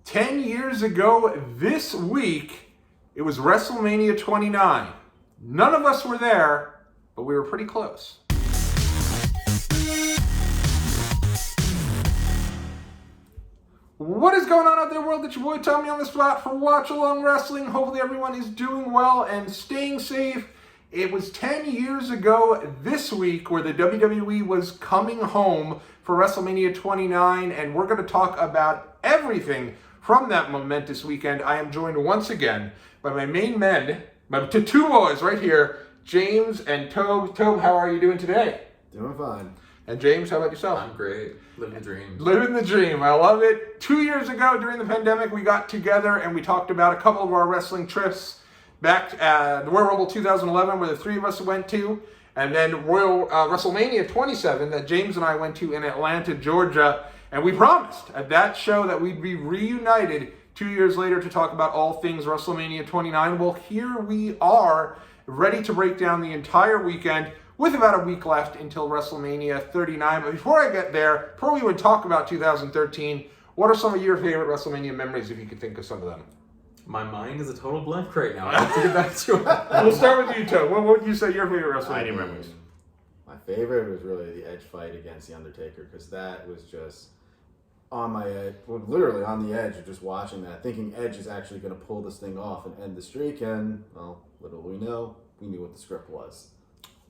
10 years ago this week, it was WrestleMania 29. None of us were there, but we were pretty close. What is going on out there, world? It's your boy Tommy on the spot for Watch Along Wrestling. Hopefully everyone is doing well and staying safe. It was 10 years ago this week where the WWE was coming home for WrestleMania 29, and we're going to talk about everything from that momentous weekend. I am joined once again by my main men, my two boys right here, James and Tobe. Tobe, how are you doing today? Doing fine. And James, how about yourself? I'm great. Living the dream. Living the dream. I love it. 2 years ago during the pandemic, we got together and we talked about a couple of our wrestling trips back at the Royal Rumble 2011, where the three of us went to, and then WrestleMania 27 that James and I went to in Atlanta, Georgia. And we promised at that show that we'd be reunited 2 years later to talk about all things WrestleMania 29. Well, here we are, ready to break down the entire weekend with about a week left until WrestleMania 39. But before I get there, before we would talk about 2013, what are some of your favorite WrestleMania memories, if you could think of some of them? My mind is a total blank right now. I have to get back to it. We'll start with you, Tobe. What would you say your favorite WrestleMania memories? My favorite was really the Edge fight against The Undertaker, because that was just on my edge, well, literally on the edge of just watching that, thinking Edge is actually going to pull this thing off and end the streak, and, well, little we know, we knew what the script was.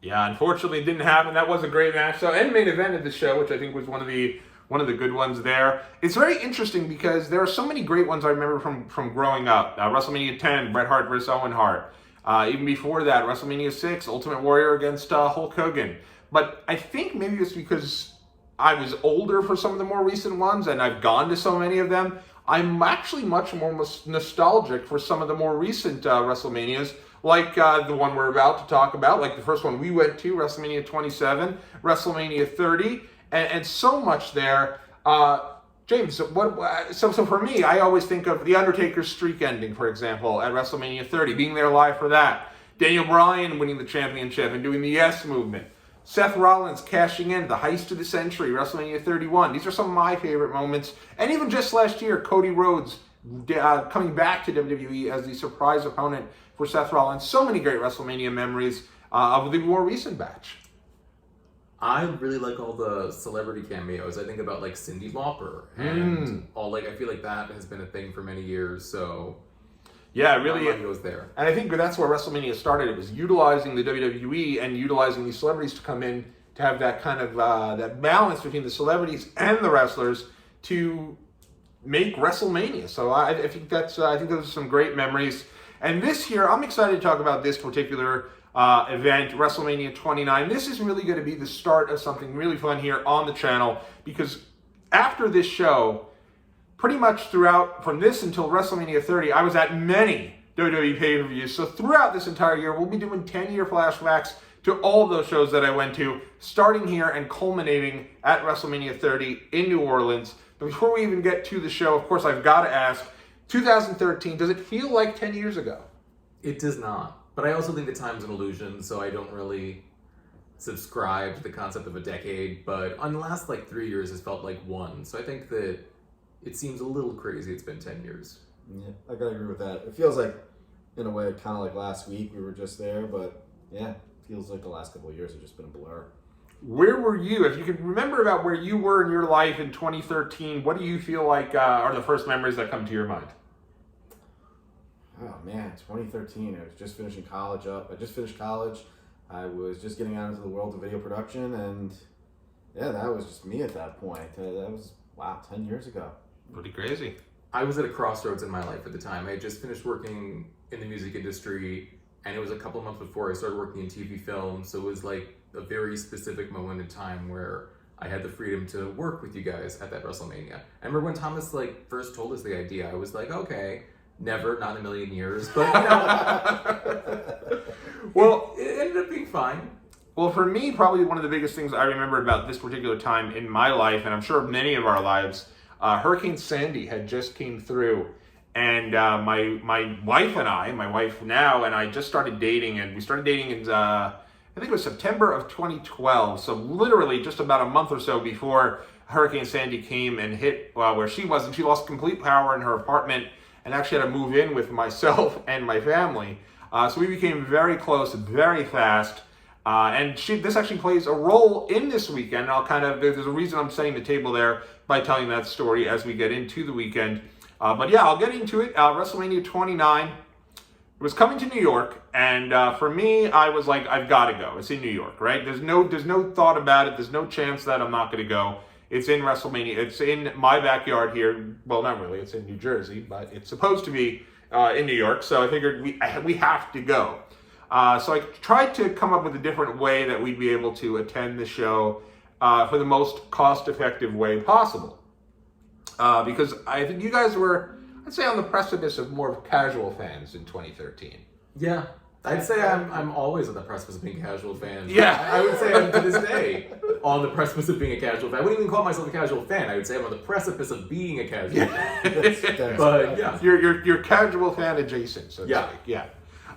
Yeah, unfortunately it didn't happen. That was a great match, though, and main event of the show, which I think was one of the good ones there. It's very interesting because there are so many great ones I remember from growing up. WrestleMania 10, Bret Hart versus Owen Hart. Even before that, WrestleMania 6, Ultimate Warrior against Hulk Hogan. But I think maybe it's because I was older for some of the more recent ones, and I've gone to so many of them. I'm actually much more nostalgic for some of the more recent WrestleManias, like the one we're about to talk about, like the first one we went to, WrestleMania 27, WrestleMania 30, and so much there. James, so for me, I always think of The Undertaker's streak ending, for example, at WrestleMania 30, being there live for that. Daniel Bryan winning the championship and doing the Yes movement. Seth Rollins cashing in, the heist of the century, WrestleMania 31. These are some of my favorite moments. And even just last year, Cody Rhodes coming back to WWE as the surprise opponent for Seth Rollins. So many great WrestleMania memories of the more recent batch. I really like all the celebrity cameos. I think about like Cyndi Lauper and all, like, I feel like that has been a thing for many years, so yeah, it really goes there. And I think that's where WrestleMania started. It was utilizing the WWE and utilizing these celebrities to come in to have that kind of that balance between the celebrities and the wrestlers to make WrestleMania. So I think those are some great memories. And this year, I'm excited to talk about this particular event, WrestleMania 29. This is really going to be the start of something really fun here on the channel, because after this show, pretty much throughout, from this until WrestleMania 30, I was at many WWE pay-per-views. So throughout this entire year, we'll be doing 10-year flashbacks to all of those shows that I went to, starting here and culminating at WrestleMania 30 in New Orleans. But before we even get to the show, of course, I've got to ask, 2013, does it feel like 10 years ago? It does not. But I also think that time's an illusion, so I don't really subscribe to the concept of a decade. But on the last 3 years, it's felt like one. So I think that it seems a little crazy it's been 10 years. Yeah, I gotta agree with that. It feels like, in a way, kind of like last week we were just there, but yeah, it feels like the last couple of years have just been a blur. Where were you? If you can remember about where you were in your life in 2013, what do you feel like are the first memories that come to your mind? Oh man, 2013, I was just finishing college up. I just finished college. I was just getting out into the world of video production, and yeah, that was just me at that point. That was, wow, 10 years ago. Pretty crazy. I was at a crossroads in my life at the time. I had just finished working in the music industry, and it was a couple of months before I started working in TV film, so it was like a very specific moment in time where I had the freedom to work with you guys at that WrestleMania. I remember when Thomas first told us the idea, I was like, okay, never, not in a million years, but you know, well, it ended up being fine. Well, for me, probably one of the biggest things I remember about this particular time in my life, and I'm sure many of our lives, Hurricane Sandy had just came through, and my wife and I, my wife now, and I just started dating, and we started dating in I think it was September of 2012, so literally just about a month or so before Hurricane Sandy came and hit where she was, and she lost complete power in her apartment and actually had to move in with myself and my family. So we became very close very fast. And this actually plays a role in this weekend. There's a reason I'm setting the table there by telling that story as we get into the weekend. But yeah, I'll get into it. WrestleMania 29 was coming to New York, and for me, I was like, I've got to go. It's in New York, right? There's no thought about it. There's no chance that I'm not going to go. It's in WrestleMania. It's in my backyard here. Well, not really. It's in New Jersey, but it's supposed to be in New York. So I figured we have to go. So I tried to come up with a different way that we'd be able to attend the show for the most cost-effective way possible. Because I think you guys were, I'd say, on the precipice of more casual fans in 2013. Yeah. I'd say I'm always on the precipice of being a casual fan. Yeah. I would say I'm to this day on the precipice of being a casual fan. I wouldn't even call myself a casual fan. I would say I'm on the precipice of being a casual fan. But yeah. You're casual fan adjacent, so to speak. Yeah.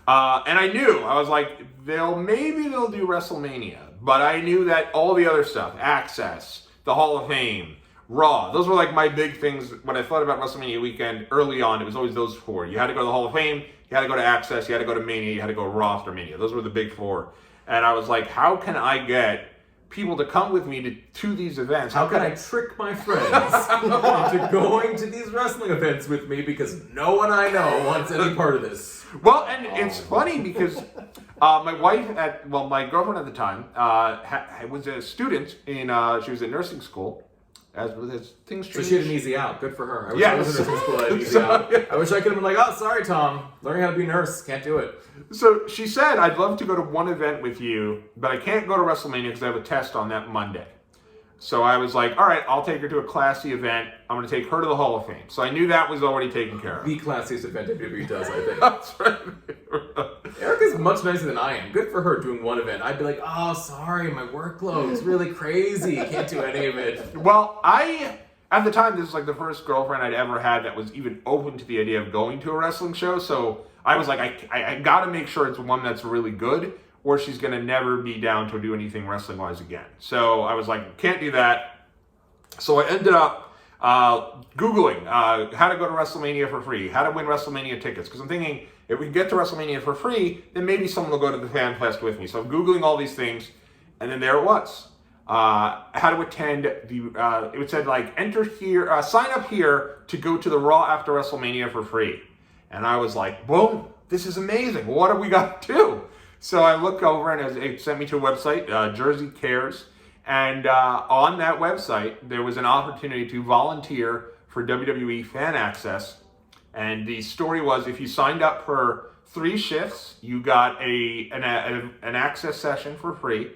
And I knew, I was like, they'll do WrestleMania, but I knew that all the other stuff, Axxess, the Hall of Fame, Raw, those were like my big things when I thought about WrestleMania weekend early on. It was always those four. You had to go to the Hall of Fame, you had to go to Axxess, you had to go to Mania, you had to go to Raw after Mania. Those were the big four. And I was like, how can I get people to come with me to these events? How can I trick my friends into going to these wrestling events with me, because no one I know wants any part of this? Well, and it's funny because my girlfriend at the time was a student she was in nursing school. As things changed. So she had an easy out. Good for her. I wish I was in nursing school. I had an easy out. I wish I could have been like, oh, sorry, Tom. Learning how to be a nurse. Can't do it. So she said, I'd love to go to one event with you, but I can't go to WrestleMania because I have a test on that Monday. So I was like, all right, I'll take her to a classy event. I'm going to take her to the Hall of Fame. So I knew that was already taken care of. The classiest event WWE does, I think. That's right. Erica's much nicer than I am. Good for her doing one event. I'd be like, oh, sorry, my workload's really crazy. Can't do any of it. Well, at the time, this was like the first girlfriend I'd ever had that was even open to the idea of going to a wrestling show. So I was like, I got to make sure it's one that's really good, or she's going to never be down to do anything wrestling-wise again. So I was like, can't do that. So I ended up Googling how to go to WrestleMania for free, how to win WrestleMania tickets. Because I'm thinking, if we can get to WrestleMania for free, then maybe someone will go to the Fan Fest with me. So I'm Googling all these things, and then there it was. How to attend the, it said like, enter here, sign up here to go to the Raw after WrestleMania for free. And I was like, boom, this is amazing. What have we got to do? So I look over and it sent me to a website, Jersey Cares. And on that website, there was an opportunity to volunteer for WWE Fan Access. And the story was, if you signed up for 3 shifts, you got an access session for free.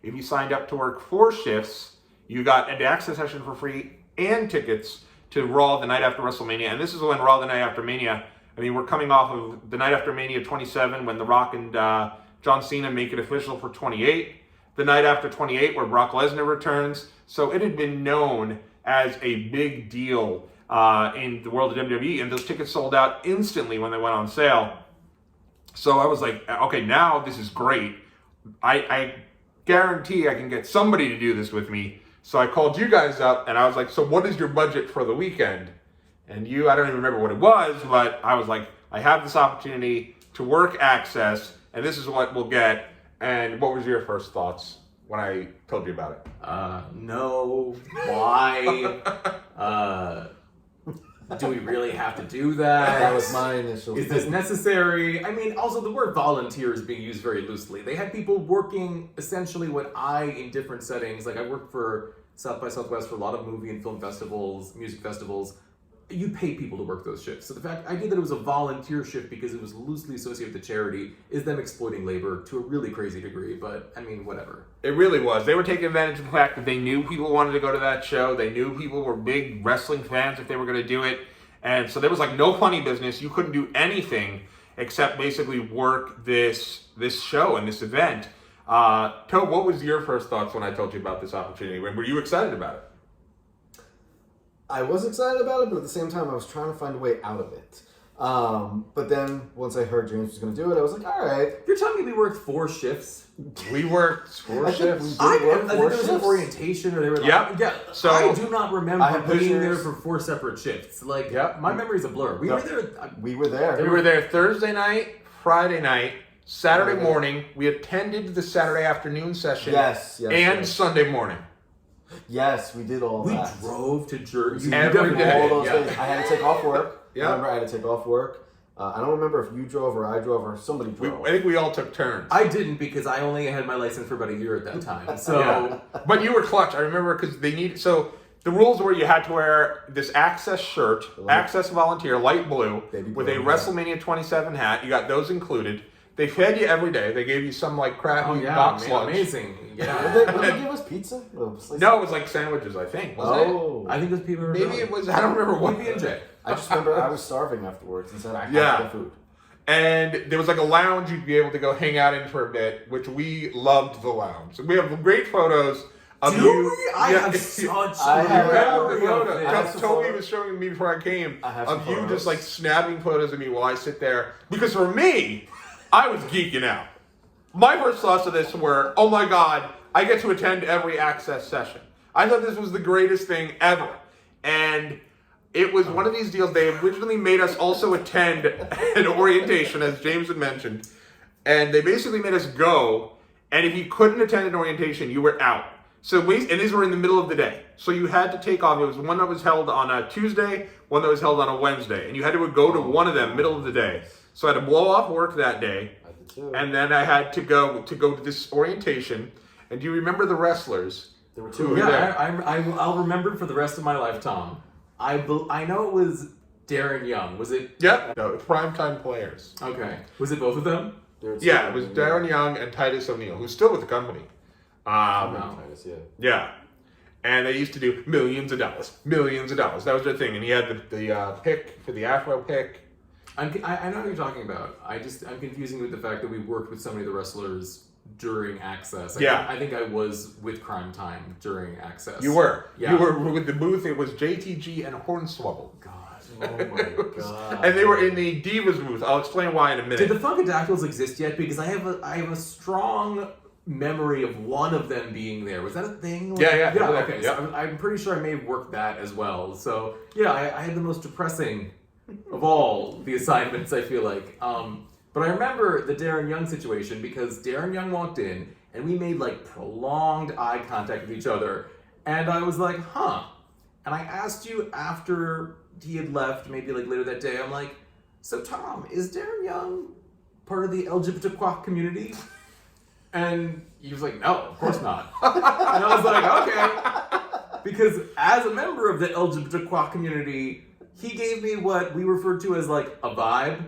If you signed up to work 4 shifts, you got an access session for free and tickets to Raw the night after WrestleMania. And this is when Raw the night after Mania, I mean, we're coming off of the night after Mania 27 when The Rock and John Cena make it official for 28. The night after 28 where Brock Lesnar returns. So it had been known as a big deal in the world of WWE, and those tickets sold out instantly when they went on sale. So I was like, okay, now this is great. I guarantee I can get somebody to do this with me. So I called you guys up and I was like, so what is your budget for the weekend? And I don't even remember what it was, but I was like, I have this opportunity to work Axxess, and this is what we'll get. And what was your first thoughts when I told you about it? No. Why? Do we really have to do that? That was my initial. Is this necessary? I mean, also the word volunteer is being used very loosely. They had people working essentially what in different settings, like I worked for South by Southwest for a lot of movie and film festivals, music festivals. You pay people to work those shifts. So the idea that it was a volunteer shift because it was loosely associated with the charity is them exploiting labor to a really crazy degree, but I mean, whatever. It really was. They were taking advantage of the fact that they knew people wanted to go to that show. They knew people were big wrestling fans if they were going to do it. And so there was like no funny business. You couldn't do anything except basically work this show and this event. Tobe, what was your first thoughts when I told you about this opportunity? Were you excited about it? I was excited about it, but at the same time, I was trying to find a way out of it. But then once I heard James was going to do it, I was like, all right. You're telling me we worked 4 shifts? We worked 4 shifts. I work think 4 there was an shifts. orientation, or they were like, Yep. yeah. So, I do not I remember have being there pictures. for 4 separate shifts. Like, Yep. my memory's a blur. We Yep. were there. We were there. We were there Thursday night, Friday night, Saturday morning. We attended the Saturday afternoon session. Yes, and Sunday morning. Yes, we did all We that. drove to Jersey. We Every did day. all those Yeah. days. I had to take off work. Yeah. I remember I had to take off work. I don't remember if you drove or I drove or somebody drove. I think we all took turns. I didn't, because I only had my license for about a year at that time. So Yeah. But you were clutch. I remember because they needed. So the rules were you had to wear this Axxess shirt, Axxess Volunteer, light blue, Baby with a blue, WrestleMania 27 hat. You got those included. They fed you every day. They gave you some like crappy box lunch. amazing. Yeah. Would they give us pizza? No, it was like sandwiches. I think wasn't Oh. I think those people were it? Maybe it was. I don't remember what. PB&J. I just remember I was starving afterwards and said I had Yeah. to get food. And there was like a lounge you'd be able to go hang out in for a bit, which we loved the lounge. We have great photos of Do you. we? I have such I a have memory the of photo. this. I have some Toby photos. was showing me before I came I have of some you photos. just like snapping photos of me while I sit there. Because for me, I was geeking out. My first thoughts of this were, oh my God, I get to attend every Axxess session. I thought this was the greatest thing ever. And it was one of these deals. They originally made us also attend an orientation, as James had mentioned. And they basically made us go. And if you couldn't attend an orientation, you were out. And these were in the middle of the day. So you had to take off. It was one that was held on a Tuesday, one that was held on a Wednesday. And you had to go to one of them middle of the day. So I had to blow off work that day. I did too. And then I had to go to this orientation. And do you remember the wrestlers? There were Who two. were Yeah, there? I'll remember for the rest of my life, Tom. I know it was Darren Young. Was it? Yep. No, primetime players. Okay. Was it both of them? There were two. Yeah, it was Darren Young and Titus O'Neil, who's still with the company. No. Titus, yeah. Yeah. And they used to do millions of dollars. That was their thing. And he had the pick for the Afro pick. I know what you're talking about. I'm confusing with the fact that we worked with so many of the wrestlers during Axxess. I think I was with Crime Time during Axxess. You were. Yeah. You were with the booth. It was JTG and Hornswoggle. God. Oh my god. And they were in the Divas booth. I'll explain why in a minute. Did the Funkadactyls exist yet? Because I have a strong memory of one of them being there. Was that a thing? Yeah. Okay. Yeah. So I'm pretty sure I may have worked that as well. So yeah, I had the most depressing of all the assignments, I feel like. But I remember the Darren Young situation because Darren Young walked in and we made like prolonged eye contact with each other. And I was like, huh. And I asked you after he had left, maybe like later that day, I'm like, so Tom, is Darren Young part of the LGBTQ community? And he was like, no, of course not. And I was like, okay. Because as a member of the LGBTQ community, he gave me what we referred to as like a vibe.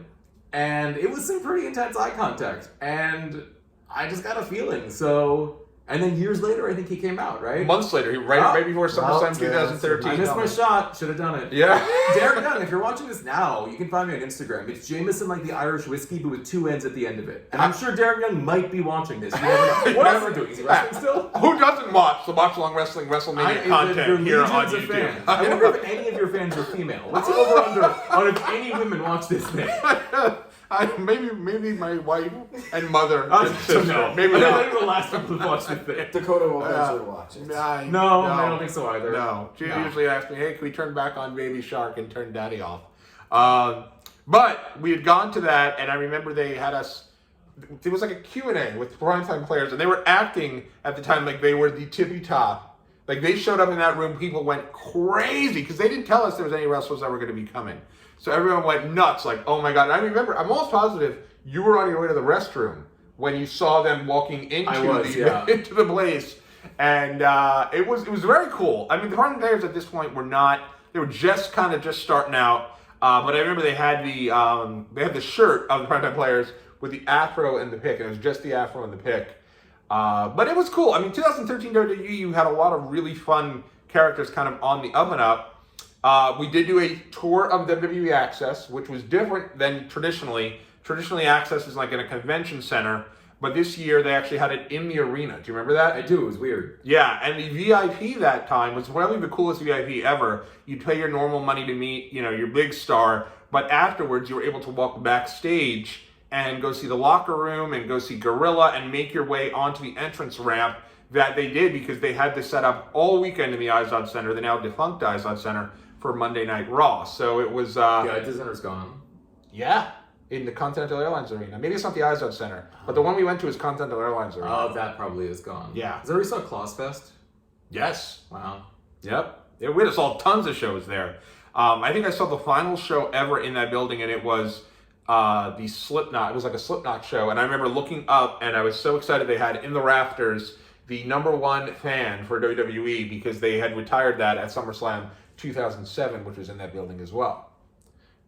And it was some pretty intense eye contact. And I just got a feeling. So, and then years later, I think he came out, right? Months later, right before SummerSlam 2013. I missed my shot. Should have done it. Yeah. Darren Young, if you're watching this now, you can find me on Instagram. It's Jameson like the Irish whiskey, but with 2 N's at the end of it. And I'm sure Darren Young might be watching this. You never know. What else is he doing? Is he wrestling still? Who doesn't watch the Watch Along Wrestling WrestleMania content here on legions of YouTube? fans. I wonder if any of your fans are female. What's the over under on if any women watch this thing? Maybe my wife and mother I and sister. no. Maybe I not. think the last one to watch this thing. Dakota will eventually watch it. No, I don't think so either. No. She No. usually asks me, hey, can we turn back on Baby Shark and turn Daddy off? But we had gone to that, and I remember they had us, there was like a Q&A with primetime players, and they were acting at the time like they were the tippy top. Like they showed up in that room, people went crazy, because they didn't tell us there was any wrestlers that were going to be coming. So everyone went nuts, like, oh my God. And I remember, I'm almost positive you were on your way to the restroom when you saw them walking into the place. And it was very cool. I mean, the primetime players at this point they were just starting out. But I remember they had the shirt of the primetime players with the afro and the pick, and it was just the afro and the pick. But it was cool. I mean, 2013 WWE, you had a lot of really fun characters kind of on the up and up. We did do a tour of WWE Axxess, which was different than traditionally. Traditionally, Axxess is like in a convention center, but this year they actually had it in the arena. Do you remember that? I do. It was weird. Yeah, and the VIP that time was probably the coolest VIP ever. You'd pay your normal money to meet, your big star, but afterwards you were able to walk backstage and go see the locker room and go see Gorilla and make your way onto the entrance ramp that they did because they had this set up all weekend in the Izod Center, the now defunct Izod Center, for Monday Night Raw. So it was... yeah, the center's gone. Yeah, in the Continental Airlines Arena. Maybe it's not the Izod Center, but the one we went to is Continental Airlines Arena. Oh, that probably is gone. Yeah. Is that where you saw Clausfest? Yes. Wow. Yep. Yeah, we saw tons of shows there. I think I saw the final show ever in that building, and it was the Slipknot. It was like a Slipknot show, and I remember looking up, and I was so excited they had in the rafters the #1 fan for WWE because they had retired that at SummerSlam 2007, which was in that building as well.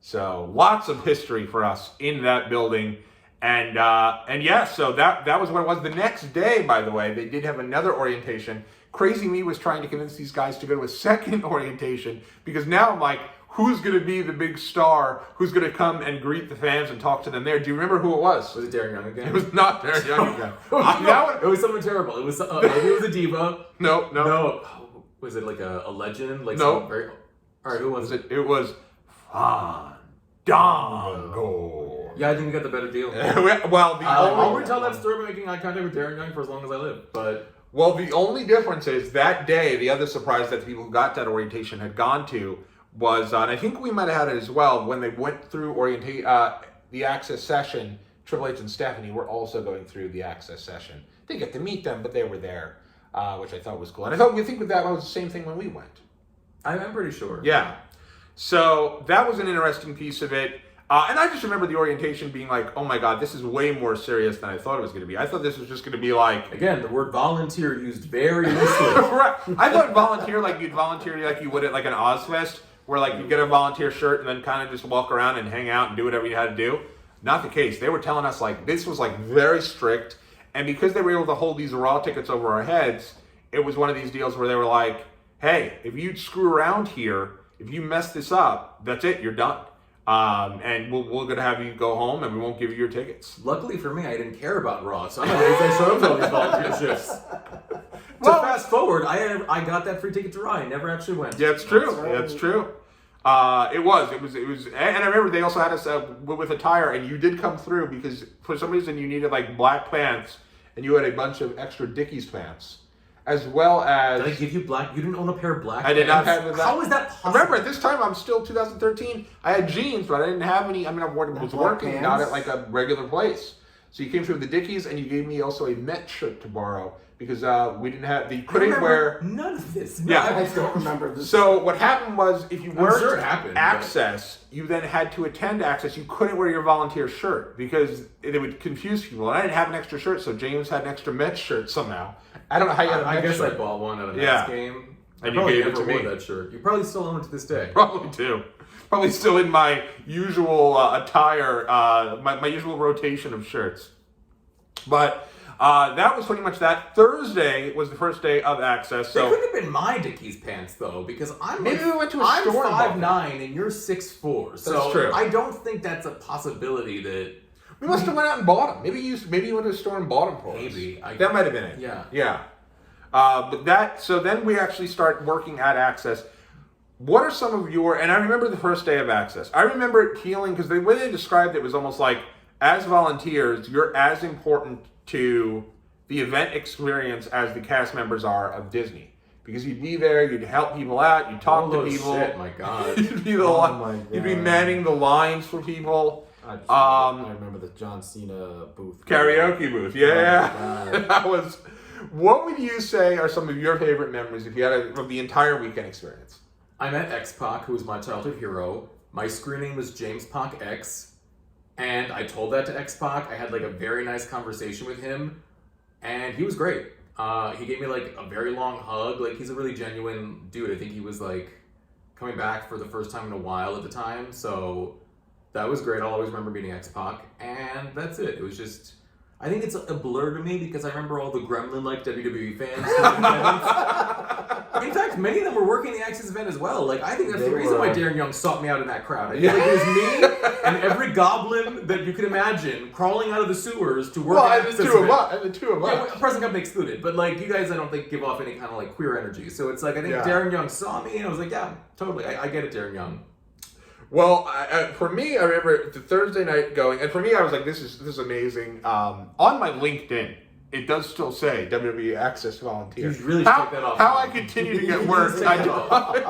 So lots of history for us in that building. And yeah, so that was what it was. The next day, by the way, they did have another orientation. Crazy Me was trying to convince these guys to go to a second orientation because now I'm like, who's going to be the big star? Who's going to come and greet the fans and talk to them there? Do you remember who it was? Was it Darren Young again? It was not Darren Young again. It was someone terrible. It was maybe it was a diva. No. Oh, was it like a legend? Like no. All right, who was it? It was Fandango. Yeah, I think we got the better deal. Well, I'll retell that story by making eye contact with Darren Young for as long as I live. But the only difference is that day, the other surprise that the people who got that orientation had gone to was, and I think we might have had it as well, when they went through the Axxess session, Triple H and Stephanie were also going through the Axxess session. Didn't get to meet them, but they were there, which I thought was cool. And I think that was the same thing when we went. I'm pretty sure. Yeah. So that was an interesting piece of it. And I just remember the orientation being like, oh my God, this is way more serious than I thought it was going to be. I thought this was just going to be like... Again, the word volunteer used very loosely. Right. I thought volunteer like you'd volunteer like you would at like an Ozfest, where like you get a volunteer shirt and then kind of just walk around and hang out and do whatever you had to do. Not the case. They were telling us like this was like very strict. And because they were able to hold these Raw tickets over our heads, it was one of these deals where they were like, hey, if you screw around here, if you mess this up, that's it, you're done. And we're going to have you go home and we won't give you your tickets. Luckily for me, I didn't care about Raw, so I'm amazed I showed up to all these volunteer shifts. Fast forward, I got that free ticket to Raw. I never actually went. Yeah, it's true. That's true. It was, and I remember they also had us with attire, and you did come through because for some reason you needed like black pants, and you had a bunch of extra Dickies pants. As well as... Did I give you black? You didn't own a pair of black pants? I did not have that. How is that possible? Remember, at this time, I'm still 2013. I had jeans, but I didn't have any. I mean, I was working, not at like a regular place. So you came through with the Dickies, and you gave me also a Met shirt to borrow because we didn't have... couldn't wear... None of this. Yeah. I don't remember this. So what happened was, if you worked sure it happened, Axxess, you then had to attend Axxess. You couldn't wear your volunteer shirt because it would confuse people. And I didn't have an extra shirt, so James had an extra Met shirt somehow. I don't know how you had a I Met guess shirt. I bought one at a Mets game. And I you probably gave it never to me. wore that shirt. You probably still own it to this day. Probably do. Probably still in my usual attire, my usual rotation of shirts. But that was pretty much that. Thursday was the first day of Axxess. So They couldn't have been my Dickies pants though, because Maybe we went to a I'm store and bought 5'9" and you're 6'4". So That's true. I don't think that's a possibility that we must have went out and bought them. Maybe you went to the store and bought them for us. maybe That might have been it. Yeah. Yeah. So then we actually start working at Axxess. What are some of your, and I remember the first day of Axxess. I remember it feeling, because the way they described it was almost like, as volunteers, you're as important to the event experience as the cast members are of Disney. Because you'd be there, you'd help people out, you'd talk to people. Shit, my God. You'd be God. manning the lines for people. I remember the John Cena booth. Karaoke booth, yeah. Oh my God. That was. What would you say are some of your favorite memories if you had of the entire weekend experience? I met X-Pac, who was my childhood hero. My screen name was James Pac X, and I told that to X-Pac. I had like a very nice conversation with him, and he was great. He gave me like a very long hug. Like, he's a really genuine dude. I think he was like coming back for the first time in a while at the time, so that was great. I'll always remember meeting X-Pac, and that's it. It was just I think it's a blur to me because I remember all the gremlin-like WWE fans. doing events. In fact, many of them were working the Axxess event as well. Like, I think that's the reason why Darren Young sought me out in that crowd. I feel like it was me and every goblin that you could imagine crawling out of the sewers to work at Axxess event. And the two of us. Yeah, present company excluded. But, like, you guys, I don't think, give off any kind of, like, queer energy. So it's like, I think Darren Young saw me and I was like, yeah, totally. I get it, Darren Young. Well, for me, I remember the Thursday night going, and for me, I was like, "This is amazing." On my LinkedIn, it does still say WWE Axxess volunteer. You really take that off. How I continue to get work? I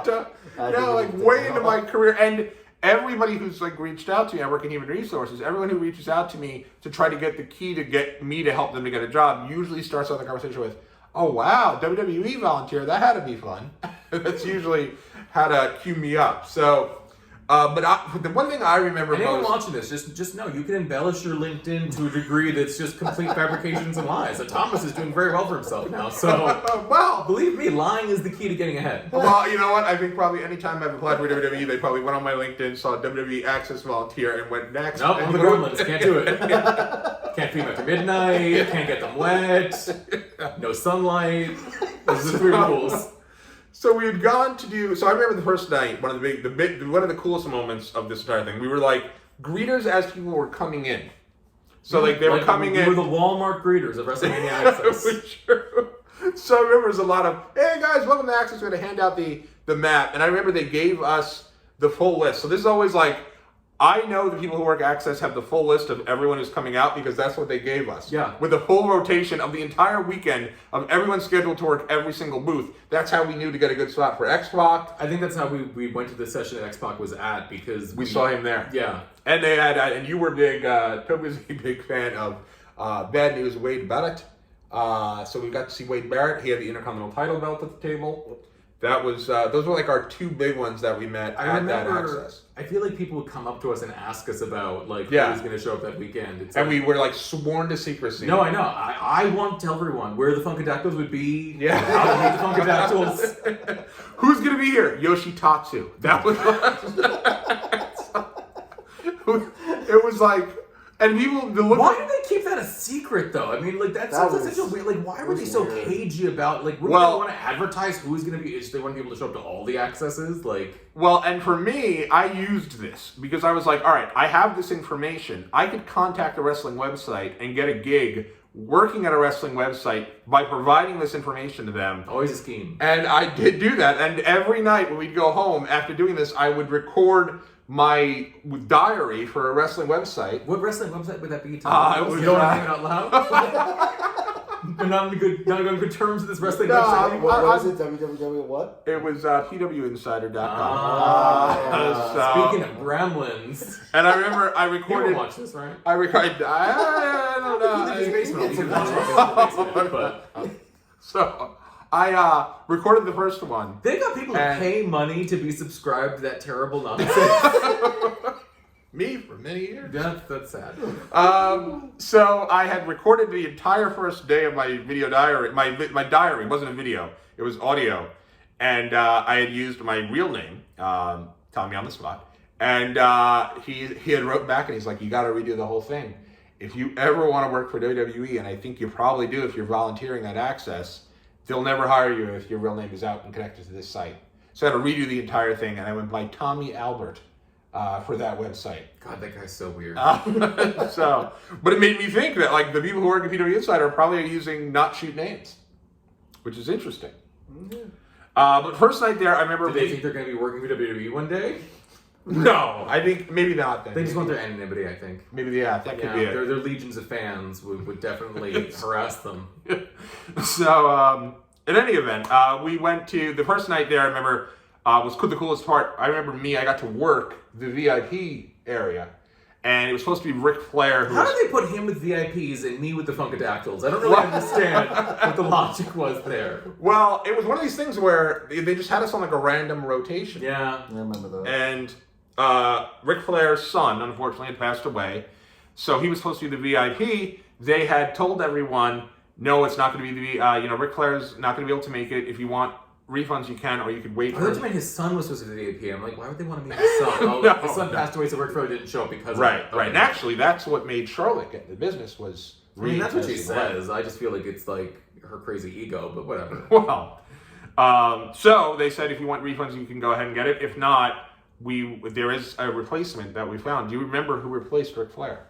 don't. Like way into my career, and everybody who's like reached out to me, I work in human resources. Everyone who reaches out to me to try to get the key to get me to help them to get a job usually starts off the conversation with, "Oh wow, WWE volunteer, that had to be fun." That's usually how to cue me up. So. But the one thing I remember anyone most... watching this, just know you can embellish your LinkedIn to a degree that's just complete fabrications and lies. Thomas is doing very well for himself now, so well, believe me, lying is the key to getting ahead. Well, you know what? I think probably anytime I've applied for WWE, they probably went on my LinkedIn, saw WWE Axxess volunteer, and went next. Nope, I'm the gremlins. Can't do it. Can't feed them after midnight. Can't get them wet. No sunlight. Those are the 3 rules. So we had gone to do. So I remember the first night, one of the coolest moments of this entire thing. We were like greeters as people were coming in. So like they were coming in. We were the Walmart greeters of WrestleMania Axxess. True. So I remember there was a lot of, "Hey guys, welcome to Axxess." We're gonna hand out the map, and I remember they gave us the full list. So this is always like, I know the people who work Axxess have the full list of everyone who's coming out because that's what they gave us. Yeah. With the full rotation of the entire weekend of everyone scheduled to work every single booth. That's how we knew to get a good spot for X-Pac. I think that's how we went to the session that X-Pac was at because we saw him there. Yeah. And they had, and you were big, Toby was a big fan of Bad News Wade Barrett. So we got to see Wade Barrett. He had the Intercontinental title belt at the table. That was those were like our 2 big ones that we met at that Axxess. I feel like people would come up to us and ask us about like who was going to show up that weekend. And we were like sworn to secrecy. No, I know. I want to tell everyone where the Funkadactyls would be. Yeah, how to meet the Funkadactyls. Who's going to be here? Yoshitatsu. That was. It was like. And people, why did they keep that a secret though? I mean, like that sounds such a weird. Like, why were they so cagey about? Like, wouldn't they want to advertise who's going to be? They want people to show up to all the Axxesses, like. Well, and for me, I used this because I was like, all right, I have this information. I could contact a wrestling website and get a gig working at a wrestling website by providing this information to them. Always a scheme. And I did do that. And every night when we'd go home after doing this, I would record my diary for a wrestling website. What wrestling website would that be? You don't want to name it out loud? You're not on good terms with this wrestling website. What was it? www what? It was PWInsider.com. Speaking of gremlins. And I remember I recorded. You watch this, right? I recorded. I don't know. So I recorded the first one. They got people to pay money to be subscribed to that terrible nonsense. Me for many years. That's sad. So I had recorded the entire first day of my video diary. My diary wasn't a video; it was audio, and I had used my real name, Tommy on the spot. And he had wrote back and he's like, "You got to redo the whole thing. If you ever want to work for WWE, and I think you probably do if you're volunteering at Axxess, they'll never hire you if your real name is out and connected to this site." So I had to redo the entire thing, and I went by Tommy Albert for that website. God, that guy's so weird. But it made me think that like the people who work at PW Insider are probably using not shoot names, which is interesting. Mm-hmm. But first night there, I remember. Do they think they're going to be working for WWE one day? No, I think maybe not. Then they just want their anonymity. I think maybe that could be it. Their legions of fans would definitely harass them. So in any event, we went to the first night there. I remember was the coolest part. I remember I got to work the VIP area, and it was supposed to be Ric Flair. How did they put him with VIPs and me with the Funkadactyls? I don't really understand what the logic was there. Well, it was one of these things where they just had us on like a random rotation. Yeah, I remember that. And Ric Flair's son, unfortunately, had passed away. So he was supposed to be the VIP. They had told everyone, no, it's not going to be the, Ric Flair's not going to be able to make it. If you want refunds, you can, or you could wait for I thought his son was supposed to be the VIP. I'm like, why would they want to meet his son? Oh, his son passed away, so Ric Flair didn't show up because of it. Right. And actually, that's what made Charlotte get the business was I mean, that's what she says. I just feel like it's like her crazy ego, but whatever. Well, so they said if you want refunds, you can go ahead and get it. If not, there is a replacement that we found. Do you remember who replaced Ric Flair?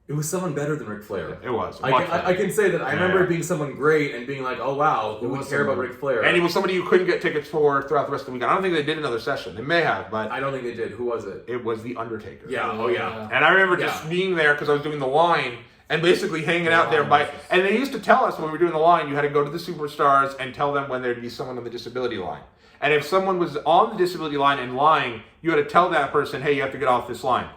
It was someone better than Ric Flair. It was. I can say that I remember it being someone great and being like, oh wow, who would care about Ric Flair? And he was somebody you couldn't get tickets for throughout the rest of the weekend. I don't think they did another session. They may have, but I don't think they did. Who was it? It was The Undertaker. Yeah. Oh yeah. And I remember just being there because I was doing the line and basically hanging out there and they used to tell us when we were doing the line, you had to go to the superstars and tell them when there'd be someone on the disability line. And if someone was on the disability line and lying, you had to tell that person, hey, you have to get off this line.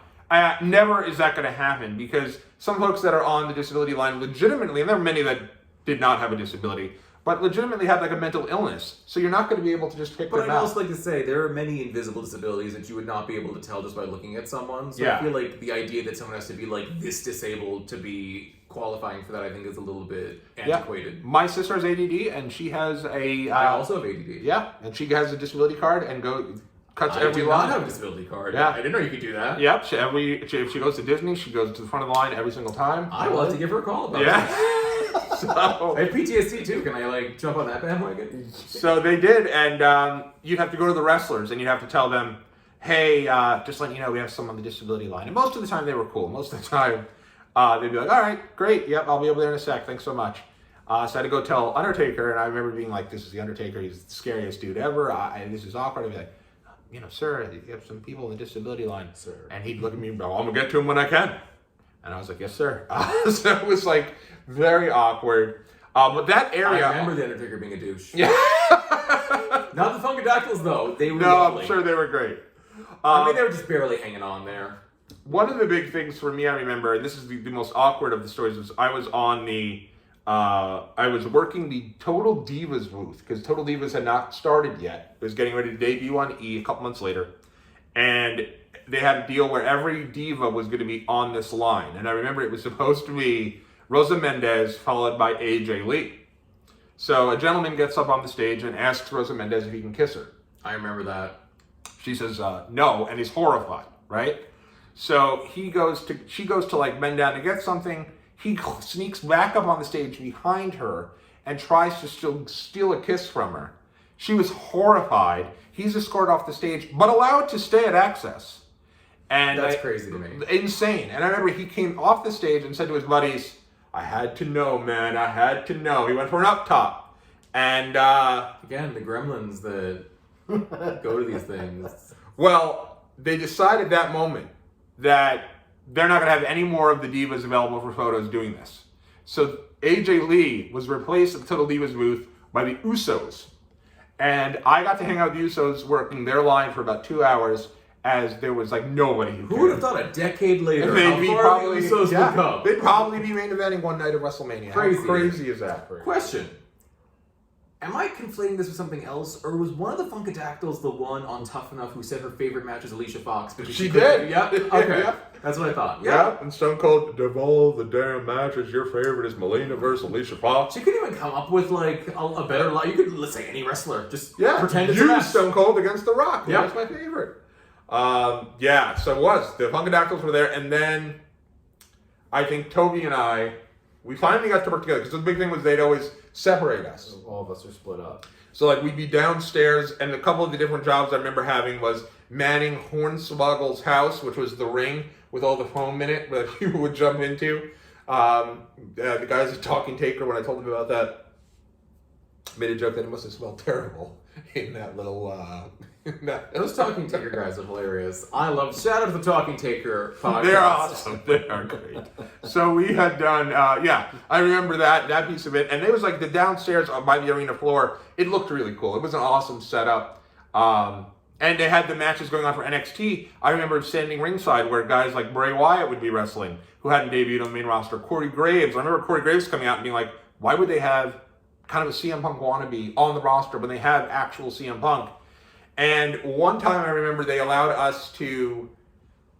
Never is that going to happen because some folks that are on the disability line legitimately, and there are many that did not have a disability, but legitimately had like a mental illness. So you're not going to be able to just pick them out. But I'd also like to say there are many invisible disabilities that you would not be able to tell just by looking at someone. So I feel like the idea that someone has to be like this disabled to be qualifying for that, I think is a little bit antiquated. Yeah. My sister has ADD and she has a... I also have ADD. Yeah, and she has a disability card and cuts every line. I do not have a disability card. Yeah. I didn't know you could do that. Yep. If she goes to Disney, she goes to the front of the line every single time. I will have to give her a call about that. So, I have PTSD too. Can I like jump on that bandwagon? So they did, and you'd have to go to the wrestlers and you'd have to tell them, hey, just letting you know we have someone on the disability line. And most of the time they were cool. Most of the time they'd be like, all right, great. Yep, I'll be over there in a sec. Thanks so much. So I had to go tell Undertaker, and I remember being like, this is the Undertaker. He's the scariest dude ever. This is awkward. I'd be like, sir, you have some people on the disability line. Sir. And he'd look at me and go, I'm going to get to him when I can. And I was like, yes, sir. So it was like very awkward. But that area... I remember the Undertaker being a douche. Yeah. Not the Funkadactyls, though. They were lovely. I'm sure they were great. I mean, they were just barely hanging on there. One of the big things for me, I remember, and this is the most awkward of the stories, was I was on I was working the Total Divas booth, because Total Divas had not started yet. It was getting ready to debut on E a couple months later. And they had a deal where every diva was going to be on this line. And I remember it was supposed to be Rosa Mendez followed by AJ Lee. So a gentleman gets up on the stage and asks Rosa Mendez if he can kiss her. I remember that. She says no, and is horrified, right? So she goes to like bend down to get something. He sneaks back up on the stage behind her and tries to steal a kiss from her. She was horrified. He's escorted off the stage, but allowed to stay at Axxess. And that's crazy to me. Insane. And I remember he came off the stage and said to his buddies, I had to know, man. I had to know. He went for an up top. And again, the gremlins that go to these things. Well, they decided that moment that they're not going to have any more of the divas available for photos doing this. So AJ Lee was replaced at the Total Divas booth by the Usos. And I got to hang out with the Usos working their line for about 2 hours as there was like nobody who would have thought a decade later they'd how far the Usos would come? They'd probably be main eventing one night of WrestleMania. Crazy. How crazy is that? Question. Am I conflating this with something else, or was one of the Funkadactyls the one on Tough Enough who said her favorite match is Alicia Fox? Because she did. Yeah. Okay. Yeah. That's what I thought. Yeah. And Stone Cold, of all the damn matches, your favorite is Melina versus Alicia Fox. She couldn't even come up with like a better line. You could, let's say, any wrestler. Just pretend it's a match. Stone Cold against The Rock. Yeah. That's my favorite. So it was. The Funkadactyls were there, and then I think Toby and we finally got to work together, because the big thing was they'd always separate us. All of us are split up. So like we'd be downstairs, and a couple of the different jobs I remember having was manning Hornswoggle's house, which was the ring with all the foam in it that people would jump into. The guys at Talking Taker, when I told them about that, made a joke that it must have smelled terrible in that little... Those Talking Taker guys are hilarious. I love... Shout out to the Talking Taker podcast. They're awesome. They are great. So we had done... I remember that piece of it. And it was like the downstairs by the arena floor. It looked really cool. It was an awesome setup. And they had the matches going on for NXT. I remember standing ringside where guys like Bray Wyatt would be wrestling, who hadn't debuted on the main roster. Corey Graves. I remember Corey Graves coming out and being like, why would they have kind of a CM Punk wannabe on the roster when they have actual CM Punk? And one time I remember they allowed us to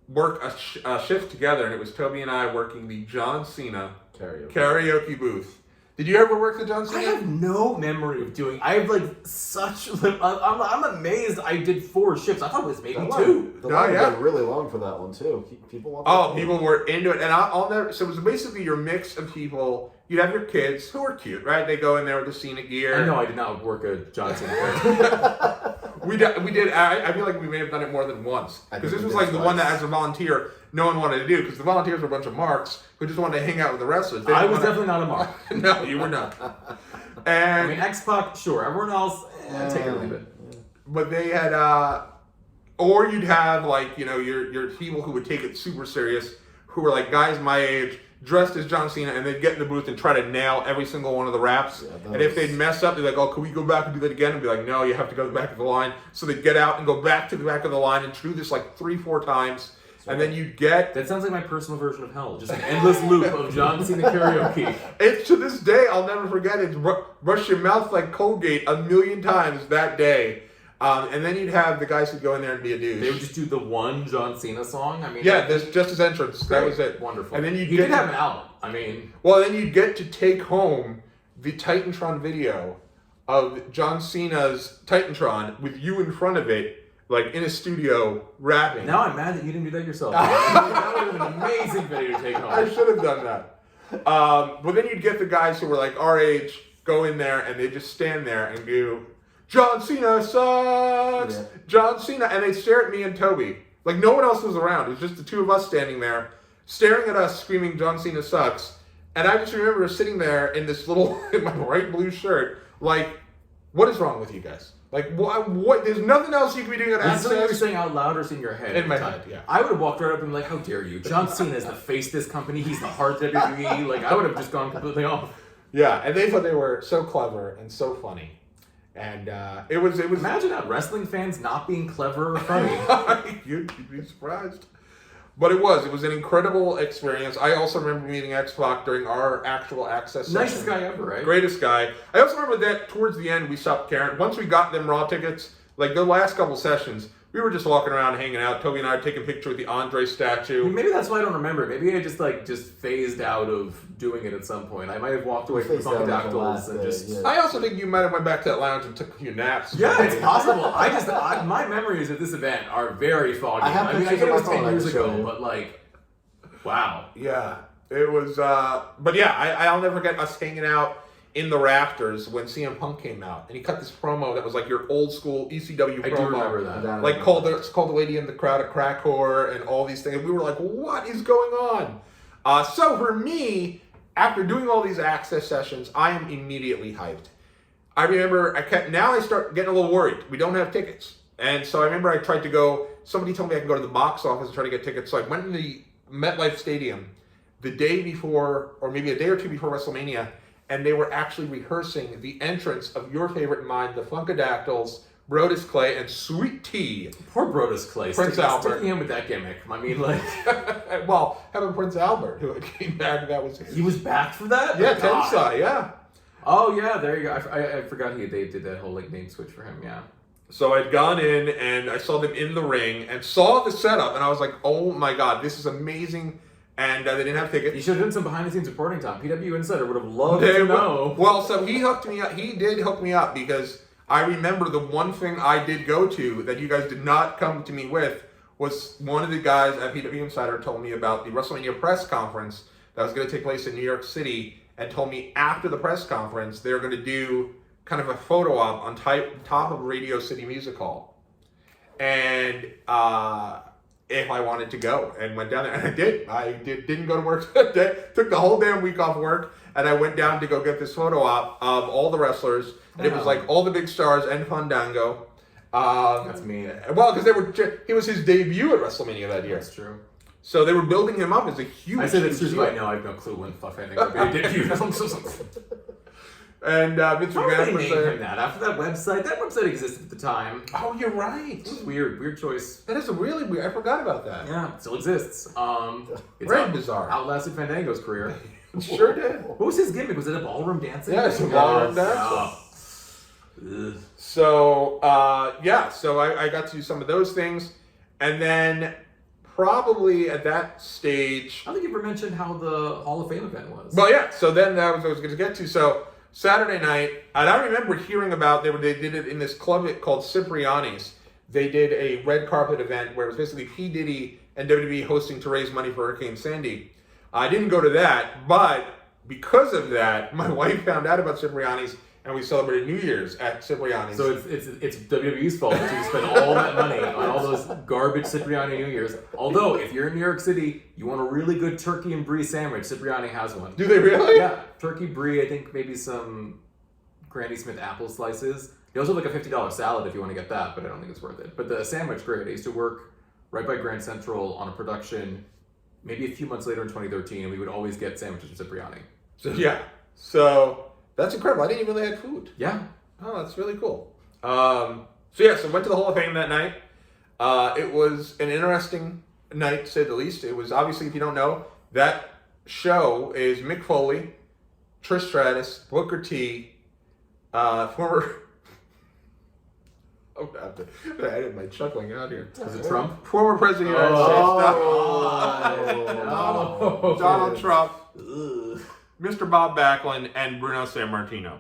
work a shift together, and it was Toby and I working the John Cena karaoke booth. Did you ever work with John Cena? I have no memory of doing. I have like such. I'm amazed. I did 4 shifts. I thought it was maybe 2. The line was really long for that one too. People want. Oh, people were into it, and I'll never. So it was basically your mix of people. You'd have your kids who are cute, right? They go in there with the Cena gear. No, I did not work a John Cena. We did. I feel like we may have done it more than once because this was like the one that, as a volunteer, no one wanted to do because the volunteers were a bunch of marks who just wanted to hang out with the wrestlers. I was definitely not a mark. No, you were not. And I mean, X-Pac, sure. Everyone else, take it or leave it. But they had, or you'd have like your people who would take it super serious, who were like guys my age, dressed as John Cena, and they'd get in the booth and try to nail every single one of the raps. Yeah, and if they'd mess up, they'd be like, "Oh, can we go back and do that again?" And be like, "No, you have to go to the back of the line." So they'd get out and go back to the back of the line and do this like 3-4 times. And then you'd get... That sounds like my personal version of hell. Just an endless loop of John Cena karaoke. It's, to this day, I'll never forget it. Brush your mouth like Colgate 1,000,000 times that day. And then you'd have the guys who'd go in there and be a douche. They would just do the one John Cena song? I mean... Yeah, just his entrance. Great. That was it. Wonderful. And then he did have an album. I mean... Well, then you'd get to take home the Titantron video of John Cena's Titantron with you in front of it, like in a studio rapping. Now I'm mad that you didn't do that yourself. That would have been an amazing video to take home. I should have done that. But then you'd get the guys who were like our age, go in there and they just stand there and go, "John Cena sucks! Yeah. John Cena!" And they'd stare at me and Toby. Like no one else was around. It was just the two of us standing there, staring at us, screaming, "John Cena sucks!" And I just remember sitting there in this little, in my bright blue shirt, like, what is wrong with you guys? Like, what? There's nothing else you can be doing at Axxess. Is something you're saying out loud or in your head? In my head, yeah. I would have walked right up and been like, "How dare you? John Cena is the face of this company. He's the heart of WWE." Like, I would have just gone completely off. Yeah, and they thought they were so clever and so funny. And it was. Imagine that, wrestling fans not being clever or funny. You'd be surprised. But it was an incredible experience. I also remember meeting X-Pac during our actual Axxess session. Nicest guy ever, right? Greatest guy. I also remember that towards the end we stopped caring. Once we got them Raw tickets, like the last couple sessions, we were just walking around hanging out. Toby and I were taking a picture with the Andre statue. Maybe that's why I don't remember. Maybe I just phased out of doing it at some point. I might have walked away from Funkadactyls and just... Yeah. I also think you might have went back to that lounge and took a few naps. Yeah, it's possible. My memories of this event are very foggy. I mean, I get it was 10 years ago, but like, wow. Yeah, it was... but yeah, I'll never forget us hanging out in the rafters when CM Punk came out, and he cut this promo that was like your old school ECW promo. I do remember that. Like called the lady in the crowd a crack whore and all these things. And we were like, what is going on? So for me, after doing all these Axxess sessions, I am immediately hyped. I remember now I start getting a little worried. We don't have tickets. And so I remember I tried to go, somebody told me I could go to the box office and try to get tickets. So I went to the MetLife Stadium the day before, or maybe a day or two before WrestleMania, and they were actually rehearsing the entrance of your favorite and mine, the Funkadactyls, Brodus Clay, and Sweet Tea. Poor Brodus Clay. Prince Albert. Sticking him with that gimmick. I mean, like... well, having Prince Albert, who came back, that was his. He was back for that? Yeah, Tensai, yeah. Oh, yeah, there you go. I forgot they did that whole like name switch for him, yeah. So I'd gone in, and I saw them in the ring, and saw the setup, and I was like, oh my god, this is amazing. And they didn't have tickets. You should have done some behind-the-scenes reporting, Tom. PW Insider would have loved to know. Well, so he hooked me up. He did hook me up because I remember the one thing I did go to that you guys did not come to me with was one of the guys at PW Insider told me about the WrestleMania press conference that was going to take place in New York City, and told me after the press conference they were going to do kind of a photo op on top of Radio City Music Hall. And if I wanted to go, and went down there, and I did. I didn't go to work that day. Took the whole damn week off work, and I went down to go get this photo op of all the wrestlers, and it was like all the big stars and Fandango. That's mean. Well, because it was his debut at WrestleMania that year. That's true. So they were building him up as a huge. I said that's true. Right now, I have no clue when the fuck I think I'll be a debut. And Vince McMahon was there. That after that website existed at the time. Oh, you're right. It was weird choice. That is a really weird. I forgot about that. Yeah, it still exists. It's very bizarre. Outlasted Fandango's career. It sure did. What was his gimmick? Was it a ballroom dancing? Yeah, it's a ballroom dancing. So I got to do some of those things, and then probably at that stage. I don't think you ever mentioned how the Hall of Fame event was. Well, yeah. So then that was what I was going to get to. So Saturday night, and I remember hearing about they did it in this club called Cipriani's. They did a red carpet event where it was basically P. Diddy and WWE hosting to raise money for Hurricane Sandy. I didn't go to that, but because of that, my wife found out about Cipriani's, and we celebrated New Year's at Cipriani's. So it's WWE's fault that you spent all that money on all those garbage Cipriani New Year's. Although, if you're in New York City, you want a really good turkey and brie sandwich, Cipriani has one. Do they really? Yeah, turkey, brie, I think maybe some Granny Smith apple slices. They also have like a $50 salad if you want to get that, but I don't think it's worth it. But the sandwich, great. I used to work right by Grand Central on a production maybe a few months later in 2013, and we would always get sandwiches from Cipriani. So, yeah. So that's incredible. I didn't even know they had food. Yeah. Oh, that's really cool. So went to the Hall of Fame that night. It was an interesting night, to say the least. It was obviously, if you don't know, that show is Mick Foley, Trish Stratus, Booker T, former. I'm gonna have to edit my chuckling out here. Is it Trump? Former President of the United States. No. Donald Trump. Mr. Bob Backlund, and Bruno Sammartino.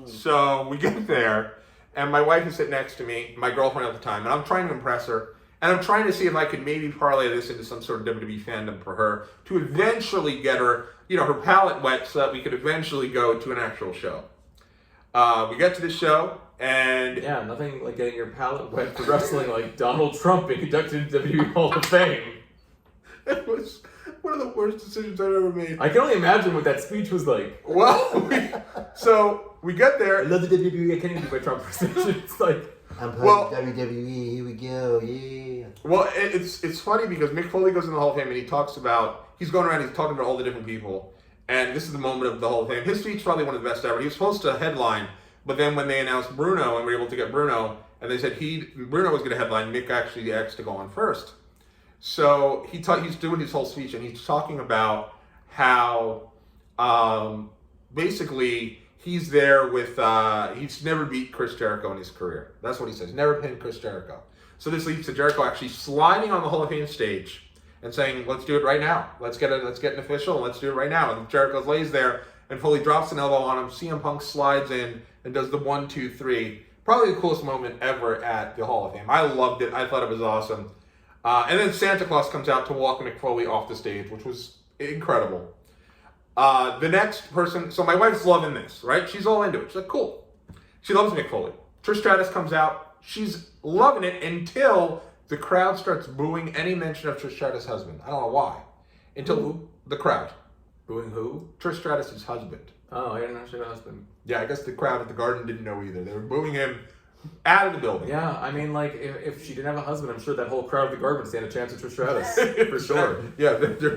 So we get there, and my wife is sitting next to me, my girlfriend at the time, and I'm trying to impress her, and I'm trying to see if I could maybe parlay this into some sort of WWE fandom for her to eventually get her, her palate wet so that we could eventually go to an actual show. We get to the show, and yeah, nothing like getting your palate wet for wrestling like Donald Trump being inducted into WWE Hall of Fame. It was one of the worst decisions I've ever made. I can only imagine what that speech was like. Well, so we get there. I love the WWE. I can't even do my Trump impersonation. It's like, I'm playing WWE. Here we go. Yeah. Well, it's funny because Mick Foley goes in the Hall of Fame and he talks about, he's going around, he's talking to all the different people, and this is the moment of the Hall of Fame. His speech is probably one of the best ever. He was supposed to headline, but then when they announced Bruno and we were able to get Bruno, and they said Bruno was going to headline, Mick actually asked to go on first. So he's doing his whole speech, and he's talking about how basically he's there with he's never beat Chris Jericho in his career. That's what he says. Never pinned Chris Jericho. So this leads to Jericho actually sliding on the Hall of Fame stage and saying, "Let's do it right now. Let's get an official. And let's do it right now." And Jericho lays there and Foley drops an elbow on him. CM Punk slides in and does the 1, 2, 3. Probably the coolest moment ever at the Hall of Fame. I loved it. I thought it was awesome. And then Santa Claus comes out to walk Mick Foley off the stage, which was incredible. The next person, so my wife's loving this, right? She's all into it. She's like, cool. She loves Mick Foley. Trish Stratus comes out. She's loving it until the crowd starts booing any mention of Trish Stratus' husband. I don't know why. Until the crowd. booing who? Trish Stratus' husband. Oh, I didn't know she had a husband. Yeah, I guess the crowd at the Garden didn't know either. They were booing him out of the building. Yeah, I mean, like, if she didn't have a husband, I'm sure that whole crowd at the Garden would stand a chance with Trish Stratus. For sure. Yeah, their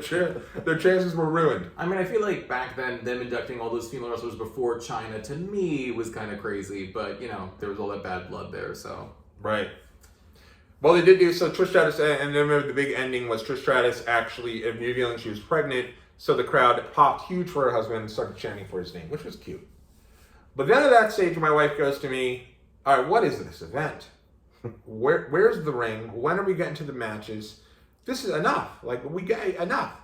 chances were ruined. I mean, I feel like back then, them inducting all those female wrestlers before China, to me, was kind of crazy. But, you know, there was all that bad blood there, so. Right. Well, they did do so. Trish Stratus, and then remember the big ending was Trish Stratus actually revealing she was pregnant. So the crowd popped huge for her husband and started chanting for his name, which was cute. But then at that stage, my wife goes to me, all right, what is this event? Where's the ring? When are we getting to the matches? This is enough. Like, we got enough.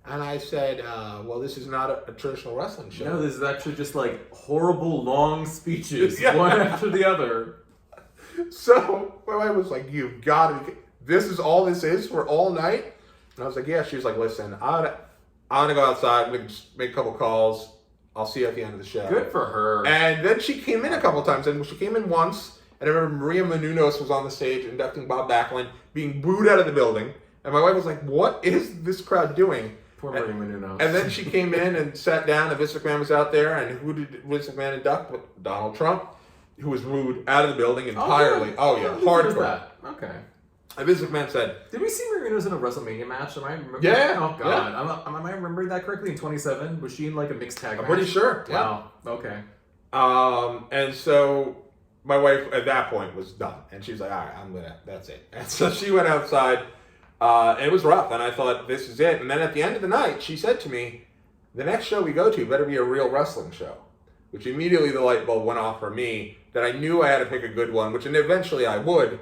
And I said, well, this is not a traditional wrestling show. No, this is actually just like horrible long speeches, Yeah. one after the other. So my wife was like, you've got to, this is all this is for all night? And I was like, yeah. She was like, listen, I want to go outside, make a couple calls. I'll see you at the end of the show. Good for her. And then she came in a couple times, and she came in once, and I remember Maria Menounos was on the stage inducting Bob Backlund, being booed out of the building, and my wife was like, what is this crowd doing? Poor Maria Menounos. And then she came in and sat down, and Vince McMahon was out there, and who did Vince McMahon induct? But Donald Trump, who was booed out of the building entirely. Oh, yeah, hardcore. That? Okay. And Vince McMahon said, did we see Maria Menounos in a WrestleMania match? Am I remembering? Yeah. Oh, God. Am I remembering that correctly? In 27? Was she in like a mixed tag I'm match? pretty sure. Yeah. Wow. Okay. And so my wife at that point was done, and she was like, all right, that's it. And so she went outside, and it was rough, and I thought, this is it. And then at the end of the night, she said to me, the next show we go to better be a real wrestling show, which immediately the light bulb went off for me, that I knew I had to pick a good one, which and eventually I would.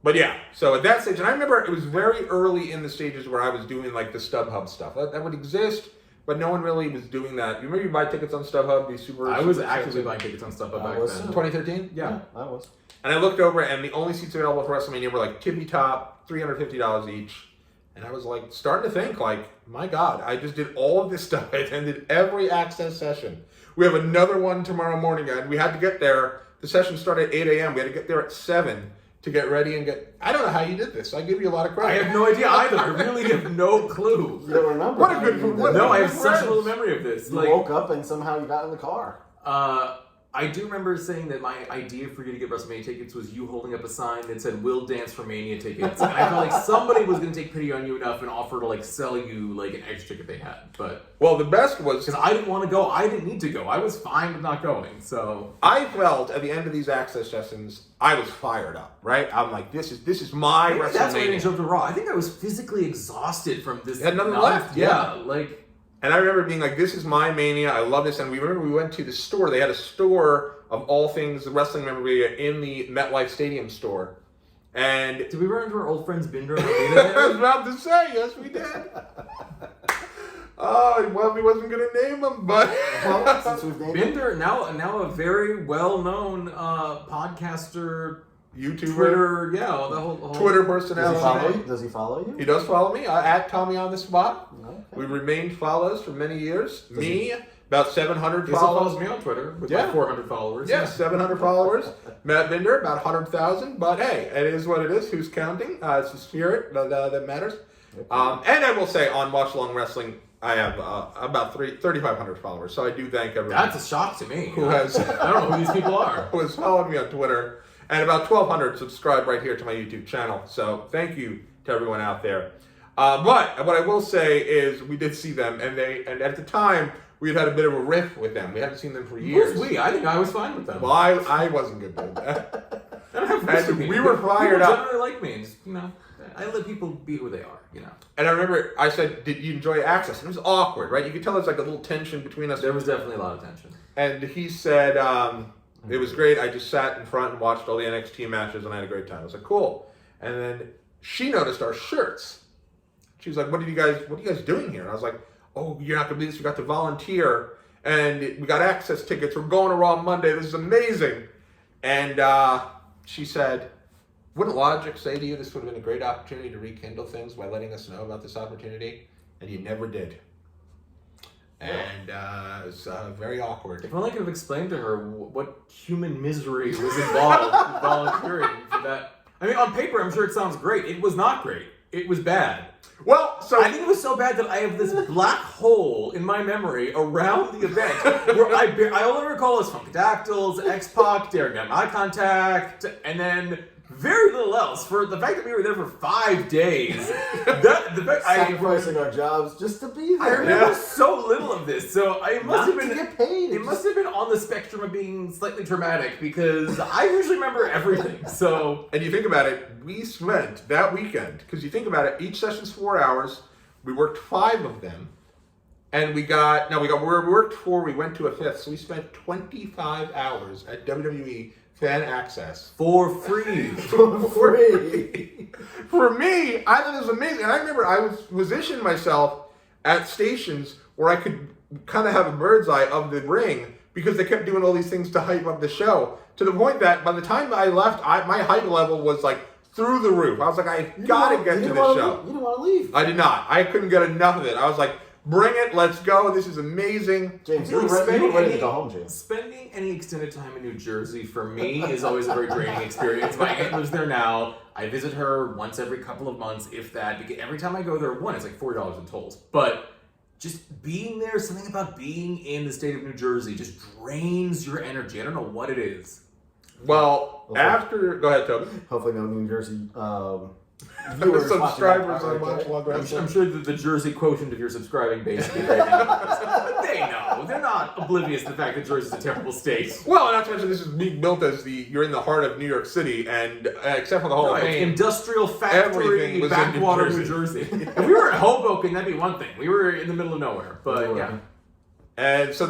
But yeah, so at that stage, and I remember it was very early in the stages where I was doing like the StubHub stuff. That would exist, but no one really was doing that. You remember you buy tickets on StubHub? Be super. I was super actively expensive. buying tickets on StubHub back was then. 2013. Yeah. I was. And I looked over, and the only seats available for WrestleMania were like tippy top, $350 each. And I was like starting to think, like, my God, I just did all of this stuff. I attended every Axxess session. We have another one tomorrow morning, and we had to get there. The session started at 8 a.m. We had to get there at 7 to get ready and get. I don't know how you did this. I give you a lot of credit. I have no idea either. I really have no clue. You don't remember? What a how good- you did what- that. No, I have Friends. such little memory of this. You woke up and somehow you got in the car. I do remember saying that my idea for you to get WrestleMania tickets was you holding up a sign that said "We'll dance for Mania tickets," and I felt like somebody was going to take pity on you enough and offer to like sell you like an extra ticket they had. But Well, the best was because I didn't want to go, I didn't need to go. I was fine with not going. So I felt at the end of these Axxess sessions, I was fired up. Right? I'm like, this is my maybe that's why I didn't show WrestleMania. up to Raw. I think I was physically exhausted from this. You had nothing left, Yeah, like. And I remember being like, this is my Mania. I love this. And we went to the store. They had a store of all things wrestling memorabilia in the MetLife Stadium store. And Did we run into our old friends Binder and I Almeida was there? about to say, yes, we did. Oh, well, he wasn't going to name them, but Well, since we've named it, Binder, now a very well-known podcaster, YouTuber, Twitter, yeah, the whole Twitter does he follow personality. you? Does he follow you? He does follow me. At Tommy on the spot. Okay. We remained follows for many years. Me, about 700 He still follows follows. me on Twitter with Yeah. like 400 followers. Yes, 700 followers. Matt Binder, about 100,000. But hey, it is what it is. Who's counting? It's the spirit that matters. And I will say, on Watch Along Wrestling, I have about 3,500 followers. So I do thank everyone That's a shock to me. who has I don't know who these people are. who has followed me on Twitter, and about 1,200 subscribe right here to my YouTube channel. So thank you to everyone out there. But what I will say is, we did see them, and at the time we had a bit of a riff with them. We hadn't seen them for years. Who's we? I think I was fine with them. Well, I wasn't good with that. I don't have And risk with me. we were fired People up. generally like me, and just, I let people be who they are. And I remember I said, "Did you enjoy Axxess?" And it was awkward, right? You could tell there's like a little tension between us. There was definitely a lot of tension. And he said, it was great. I just sat in front and watched all the NXT matches, and I had a great time. I was like, cool. And then she noticed our shirts. She was like, what are you guys doing here? And I was like, oh, you're not going to believe this. We got to volunteer, and we got Axxess tickets. We're going to Raw Monday. This is amazing. And she said, wouldn't logic say to you this would have been a great opportunity to rekindle things by letting us know about this opportunity? And you never did. And it was very awkward. If only I could have explained to her what human misery was involved in volunteering for that. I mean, on paper, I'm sure it sounds great. It was not great. It was bad. Well, so I think it was so bad that I have this black hole in my memory around the event where I only recall us Funkadactyls, X-Pac, daring to have eye contact, and then very little else. For the fact that we were there for 5 days, Sacrificing our jobs just to be I there. remember so little of this, so it must have Not to been. get paid. It must have been on the spectrum of being slightly traumatic because I usually remember everything. So and you think about it, we spent that weekend, because you think about it, each session's 4 hours. We worked 5 of them. And we worked 4, we went to a 5th. So we spent 25 hours at WWE Fan Axxess. for free. For free. For me, I thought it was amazing. And I remember I was positioned myself at stations where I could kind of have a bird's eye of the ring, because they kept doing all these things to hype up the show, to the point that by the time I left, my hype level was like through the roof. I was like, I gotta get to this show. You didn't want to leave. I did not. I couldn't get enough of it. I was like, bring it, let's go. This is amazing. James, I you feel were like ready to go home, James. Spending any extended time in New Jersey for me is always a very draining experience. My aunt lives there now. I visit her once every couple of months, if that. Because every time I go there, it's like $40 in tolls. But just being there, something about being in the state of New Jersey just drains your energy. I don't know what it is. Well, Okay. after... Go ahead, Toby. Hopefully, no New Jersey The viewers subscribers watching on that Watch part, Along right? Wrestling. I'm sure that the Jersey quotient of your subscribing base is right now. But they know. They're not oblivious to the fact that Jersey's a terrible state. Well, not to mention this is being built as you're in the heart of New York City, and except for the whole No, it's thing, industrial Everything factory, was in backwater New New Jersey. If we were in Hoboken, that'd be one thing. We were in the middle of nowhere. But yeah. And so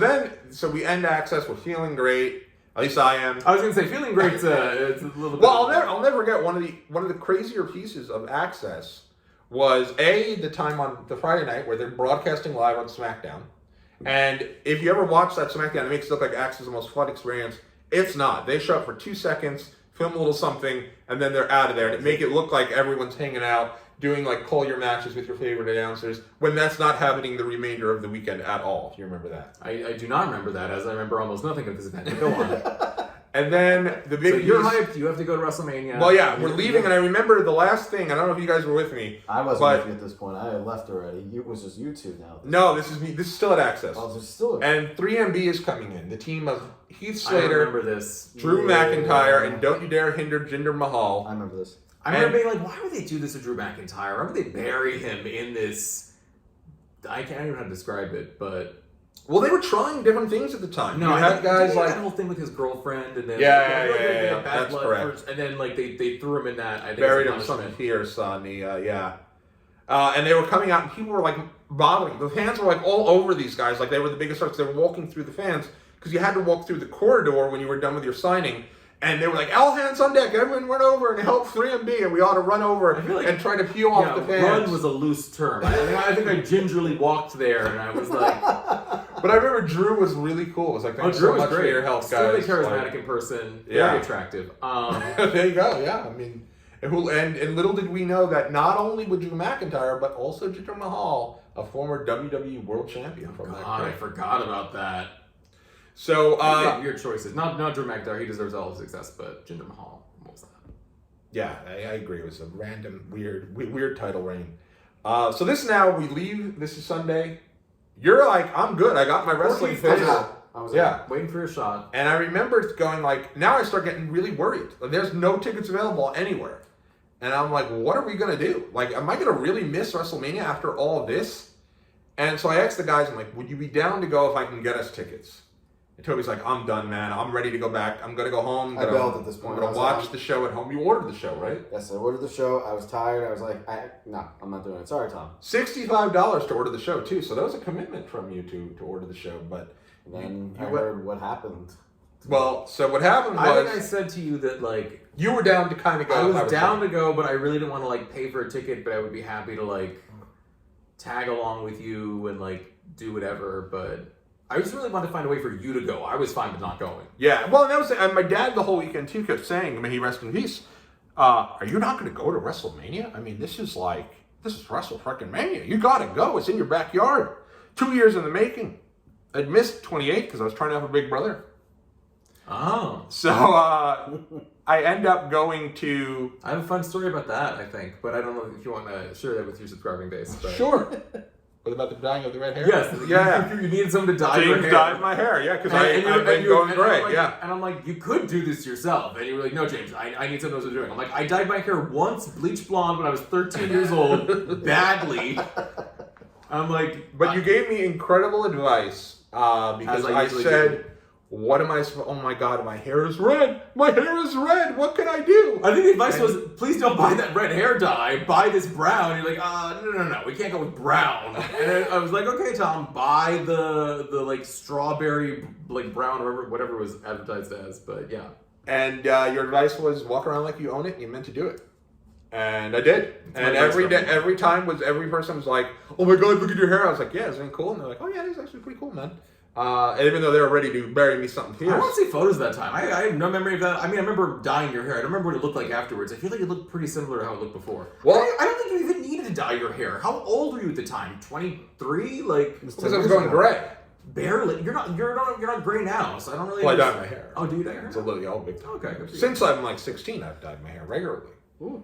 we end Axxess. We're feeling great. At least I am. I was gonna say feeling great's it's a little bit. Well, I'll never forget one of the crazier pieces of Axxess was the time on the Friday night where they're broadcasting live on SmackDown, and if you ever watch that SmackDown, it makes it look like Axxess is the most fun experience. It's not. They show up for 2 seconds, film a little something, and then they're out of there, and it make it look like everyone's hanging out, doing like call your matches with your favorite announcers, when that's not happening the remainder of the weekend at all. If you remember that, I do not remember that, as I remember almost nothing of this event. But go on. and then the big. So you're hyped. You have to go to WrestleMania. Well, yeah, we're leaving, and I remember the last thing. I don't know if you guys were with me. I wasn't but, with you at this point. I had left already. It was just you two now. No, this is me. This is still at Axxess. Oh, there's still. And 3MB is coming in. The team of Heath I Slater, remember this. Drew McIntyre, and Don't You Dare Hinder Jinder Mahal. I remember this. I remember being like, why would they do this to Drew McIntyre? Why would they bury him in this? I can't even know how to describe it, but Well, they were trying different things at the time. no, you I had think, guys didn't he like have that whole thing with his girlfriend, and then Yeah, bad that's blood correct. first, and then like they threw him in that. I think buried as a him some punishment. fierce on the and they were coming out, and people were like bothering. The fans were like all over these guys, like they were the biggest stars. They were walking through the fans because you had to walk through the corridor when you were done with your signing. And they were like, all hands on deck, everyone run over and help 3MB, and we ought to run over and try to peel off the fans. Run was a loose term. I think I gingerly walked there, and I was like, But I remember Drew was really cool. It was like, thanks Drew so was much for great. your help, Extremely guys. charismatic Like, in person, Yeah. very attractive. there you go, yeah. I mean, and little did we know that not only would Drew McIntyre, but also Jinder Mahal, a former WWE World Champion from that God, I time. forgot about that. So, Weird choices. Not Drew McIntyre. He deserves all of success, but Jinder Mahal. What was that? yeah, I agree. It was a random, weird title reign. So this now, we leave. This is Sunday. You're like, I'm good. I got my wrestling Fourteenth fix. I was Yeah. Waiting for your shot. And I remember going like, now I start getting really worried. Like, there's no tickets available anywhere. And I'm like, what are we going to do? Like, am I going to really miss WrestleMania after all of this? And so I asked the guys, I'm like, would you be down to go if I can get us tickets? And Toby's like, I'm done, man. I'm ready to go back. I'm going to go home. I bailed at this point. I'm going to watch the show at home. You ordered the show, right? Yes, I ordered the show. I was tired. I was like, no, I'm not doing it. Sorry, Tom. $65 to order the show, too. So that was a commitment from you to order the show. But And then you I went- heard what happened. Well, so what happened I was think I said to you that like you were down to kind of go. I was down fine. to go, but I really didn't want to like pay for a ticket. But I would be happy to like tag along with you and like do whatever. But I just really wanted to find a way for you to go. I was fine with not going. Yeah, well, that was and my dad the whole weekend too kept saying, may he rest in peace. Are you not going to go to WrestleMania? I mean, this is Wrestle freaking Mania. You got to go. It's in your backyard. 2 years in the making. I'd missed 28 because I was trying to have a big brother. Oh, So I end up going to. I have a fun story about that. I think, but I don't know if you want to share that with your subscribing base. But. Sure. What about the dyeing of the red hair? Yes. Yeah. You needed someone to dye your James hair. dyed my hair. Yeah, because I've been going and gray. I'm like, Yeah. And I'm like, you could do this yourself. And you were like, no, James, I need someone who knows what they're doing. I'm like, I dyed my hair once, bleach blonde, when I was 13 years old, badly. I'm like, But you gave me incredible advice because As I I usually said, do. what am I supposed oh my God, my hair is red. My hair is red. What can I do? I think the advice was, please don't buy that red hair dye. Buy this brown. You're like, no. We can't go with brown. And then I was like, okay, Tom, buy the like strawberry like brown or whatever it was advertised as. But yeah. And your advice was walk around like you own it and you meant to do it. And I did. And my every advice day, every time every person was like, oh my God, look at your hair. I was like, yeah, isn't it cool? And they're like, oh yeah, it's actually pretty cool, man. And even though they were ready to bury me something I fierce. want to see photos of that time. I have no memory of that. I mean, I remember dyeing your hair. I don't remember what it looked like afterwards. I feel like it looked pretty similar to how it looked before. Well- I don't think you even needed to dye your hair. How old were you at the time? 23? Like Because I was going gray. barely. You're not gray now, so I don't really. Well, I dyed my hair. Oh, do you dye your hair? It's a little big time. Okay, good for you. Since I'm like 16, I've dyed my hair regularly.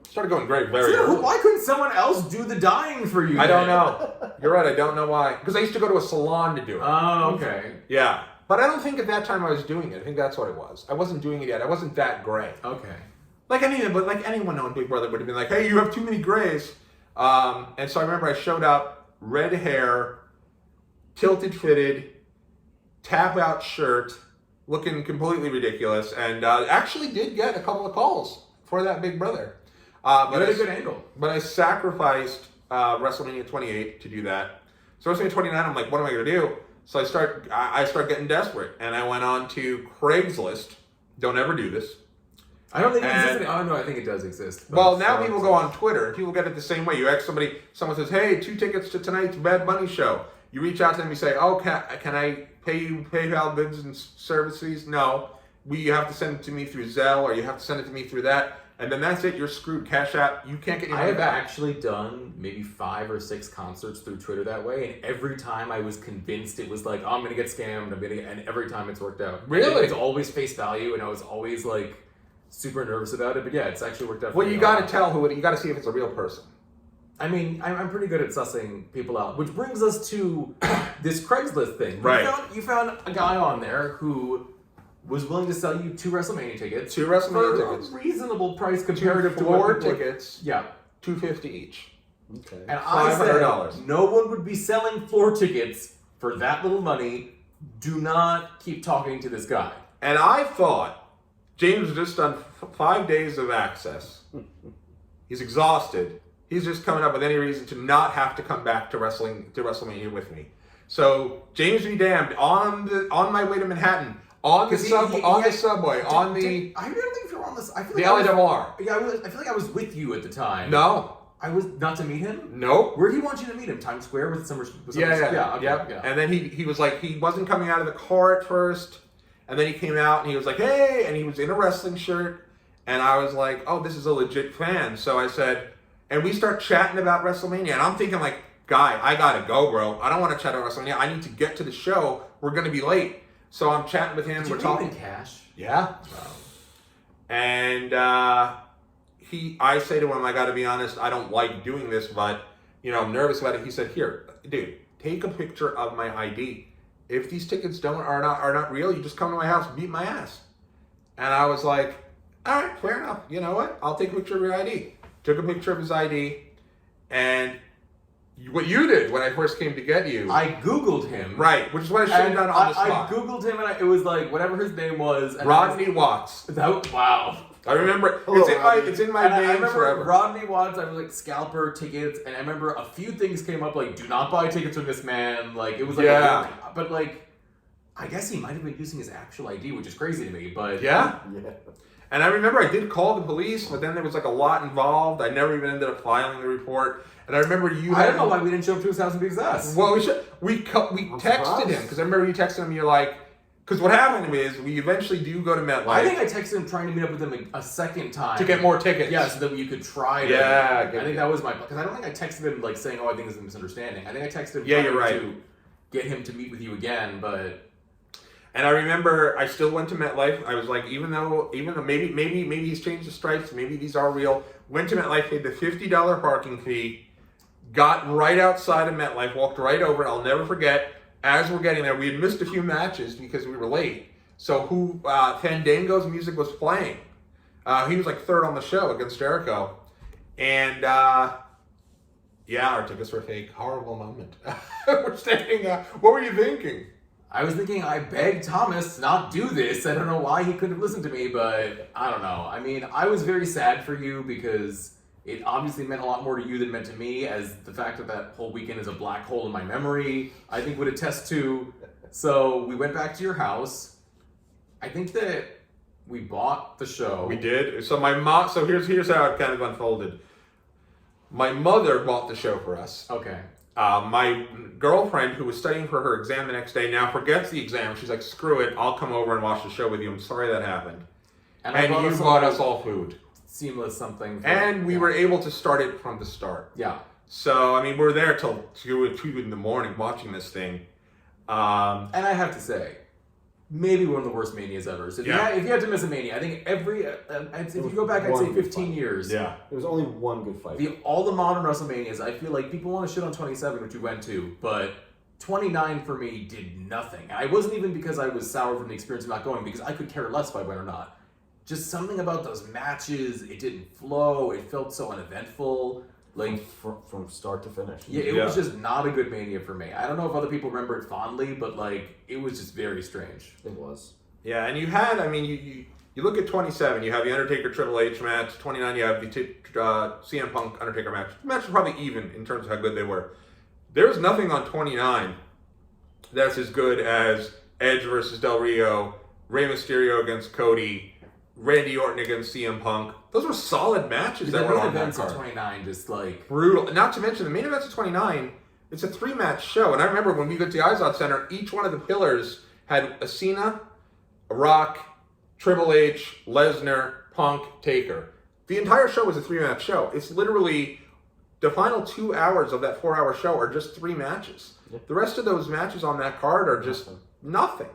Started going gray very So, early. why couldn't someone else do the dyeing for you? I don't then? know. You're right. I don't know why. Because I used to go to a salon to do it. Oh, okay. Yeah. But I don't think at that time I was doing it. I think that's what it was. I wasn't doing it yet. I wasn't that gray. Okay. Like anyone on Big Brother would have been like, hey, you have too many grays. And so I remember I showed up, red hair, tilted fitted, tap out shirt, looking completely ridiculous, and actually did get a couple of calls for that Big Brother. You had a good angle. But I sacrificed WrestleMania 28 to do that. So WrestleMania 29, I'm like, what am I going to do? So I start getting desperate, and I went on to Craigslist don't ever do this. I don't think it And- exists. Oh no, I think it does exist. but Well, it's now so people go on Twitter and people get it the same way. You ask somebody, someone says, "Hey, 2 tickets to tonight's Bad Bunny show." You reach out to them, you say, "Oh, can I pay you PayPal goods and service fees?" No, you have to send it to me through Zelle, or you have to send it to me through that, and then that's it. You're screwed. Cash App. You can't get your I money have back. actually done maybe 5 or 6 concerts through Twitter that way, and every time I was convinced it was like, oh, I'm gonna get scammed. And every time it's worked out. Really? It's always face value, and I was always like super nervous about it. But yeah, it's actually worked out. Well, for you me. got to tell who it. You got to see if it's a real person. I mean, I'm pretty good at sussing people out, which brings us to this Craigslist thing. Right. You found a guy on there who was willing to sell you 2 WrestleMania tickets. 2 WrestleMania for tickets. a reasonable price comparative to Four what people- tickets, Yeah. $250 each. Okay. And I $500. said, no one would be selling floor tickets for that little money. Do not keep talking to this guy. And I thought James has just done 5 days of Axxess. He's exhausted. He's just coming up with any reason to not have to come back to WrestleMania with me. So James be damned, on my way to Manhattan, on the subway, I don't on think if you're on this. I feel the like LARR. Yeah, I feel like I was with you at the time. No, I was not to meet him. nope. Where did he want you to meet him? Times Square with some. Yeah. And then he was like, he wasn't coming out of the car at first, and then he came out and he was like, "Hey," and he was in a wrestling shirt, and I was like, "Oh, this is a legit fan." So I said, and we start chatting about WrestleMania, and I'm thinking like, "Guy, I gotta go, bro. I don't want to chat about WrestleMania. I need to get to the show. We're gonna be late." So I'm chatting with him. Did you We're pay him talking. in cash? Yeah. And I say to him, I got to be honest, I don't like doing this, but I'm nervous about it. He said, "Here, dude, take a picture of my ID. If these tickets are not real, you just come to my house and beat my ass." And I was like, "All right, fair enough. You know what? I'll take a picture of your ID." Took a picture of his ID, and what you did when I first came to get you, I Googled him. right, which is what I should have And done on the I spot. Googled him, and it was like whatever his name was. And Rodney Watts. Wow. I remember Hello, it's in my And I name remember forever. Rodney Watts. I was like scalper tickets, and I remember a few things came up like, "Do not buy tickets from this man." Like it was like, Yeah. but like, I guess he might have been using his actual ID, which is crazy to me. But Yeah. Yeah. And I remember I did call the police, but then there was like a lot involved. I never even ended up filing the report. And I remember you. I don't know why we didn't show up to his house and beat his ass. Well, we texted surprised. him because I remember you texted him. You're like, because what happened is we eventually do go to MetLife I think I texted him trying to meet up with him a second time to get more tickets. Yeah, so that you could try. Yeah, I think that was my because I don't think I texted him like saying, "Oh, I think this is a misunderstanding." I think I texted him. Yeah, trying you're right. To get him to meet with you again, but. And I remember I still went to MetLife. I was like, even though maybe he's changed the stripes, maybe these are real. Went to MetLife, paid the $50 parking fee, got right outside of MetLife, walked right over. I'll never forget. As we're getting there, we had missed a few matches because we were late. So Fandango's music was playing. He was like third on the show against Jericho, and our tickets were fake. Horrible moment. We're standing. What were you thinking? I was thinking, I begged Thomas to not do this. I don't know why he couldn't have listened to me, but I don't know. I mean, I was very sad for you because it obviously meant a lot more to you than it meant to me, as the fact that whole weekend is a black hole in my memory, I think would attest to. So we went back to your house. I think that we bought the show. We did. So my mom. So here's how it kind of unfolded. My mother bought the show for us. Okay. My girlfriend, who was studying for her exam the next day, now forgets the exam. She's like, "Screw it, I'll come over and watch the show with you. I'm sorry that happened." I And you bought us all food. Seamless something. And we were able to start it from the start. Yeah. So, I mean, we're there till 2 in the morning watching this thing. And I have to say, maybe one of the worst manias ever. So if you had to miss a mania, I think if you go back, I'd say 15 years. Yeah. There was only one good fight. All the modern WrestleManias, I feel like people want to shit on 27, which we went to, but 29 for me did nothing. And I wasn't even because I was sour from the experience of not going, because I could care less if I went or not. Just something about those matches, it didn't flow, it felt so uneventful. Like from start to finish. Yeah, it was just not a good Mania for me. I don't know if other people remember it fondly, but like it was just very strange. It was. Yeah, and you had, I mean, you look at 27, you have the Undertaker Triple H match. 29, you have the CM Punk Undertaker match. The match was probably even in terms of how good they were. There's nothing on 29 that's as good as Edge versus Del Rio Rey Mysterio against Cody, Randy Orton against CM Punk. Those were solid matches The that were main on that events of card. 29 just like... Brutal. Not to mention the main events of 29. It's a 3-match show, and I remember when we got to the Izod Center, each one of the pillars had a Cena, a Rock, Triple H, Lesnar, Punk, Taker. The entire show was a 3-match show. It's literally the final 2 hours of that 4-hour show are just 3 matches. Yep. The rest of those matches on that card are just nothing.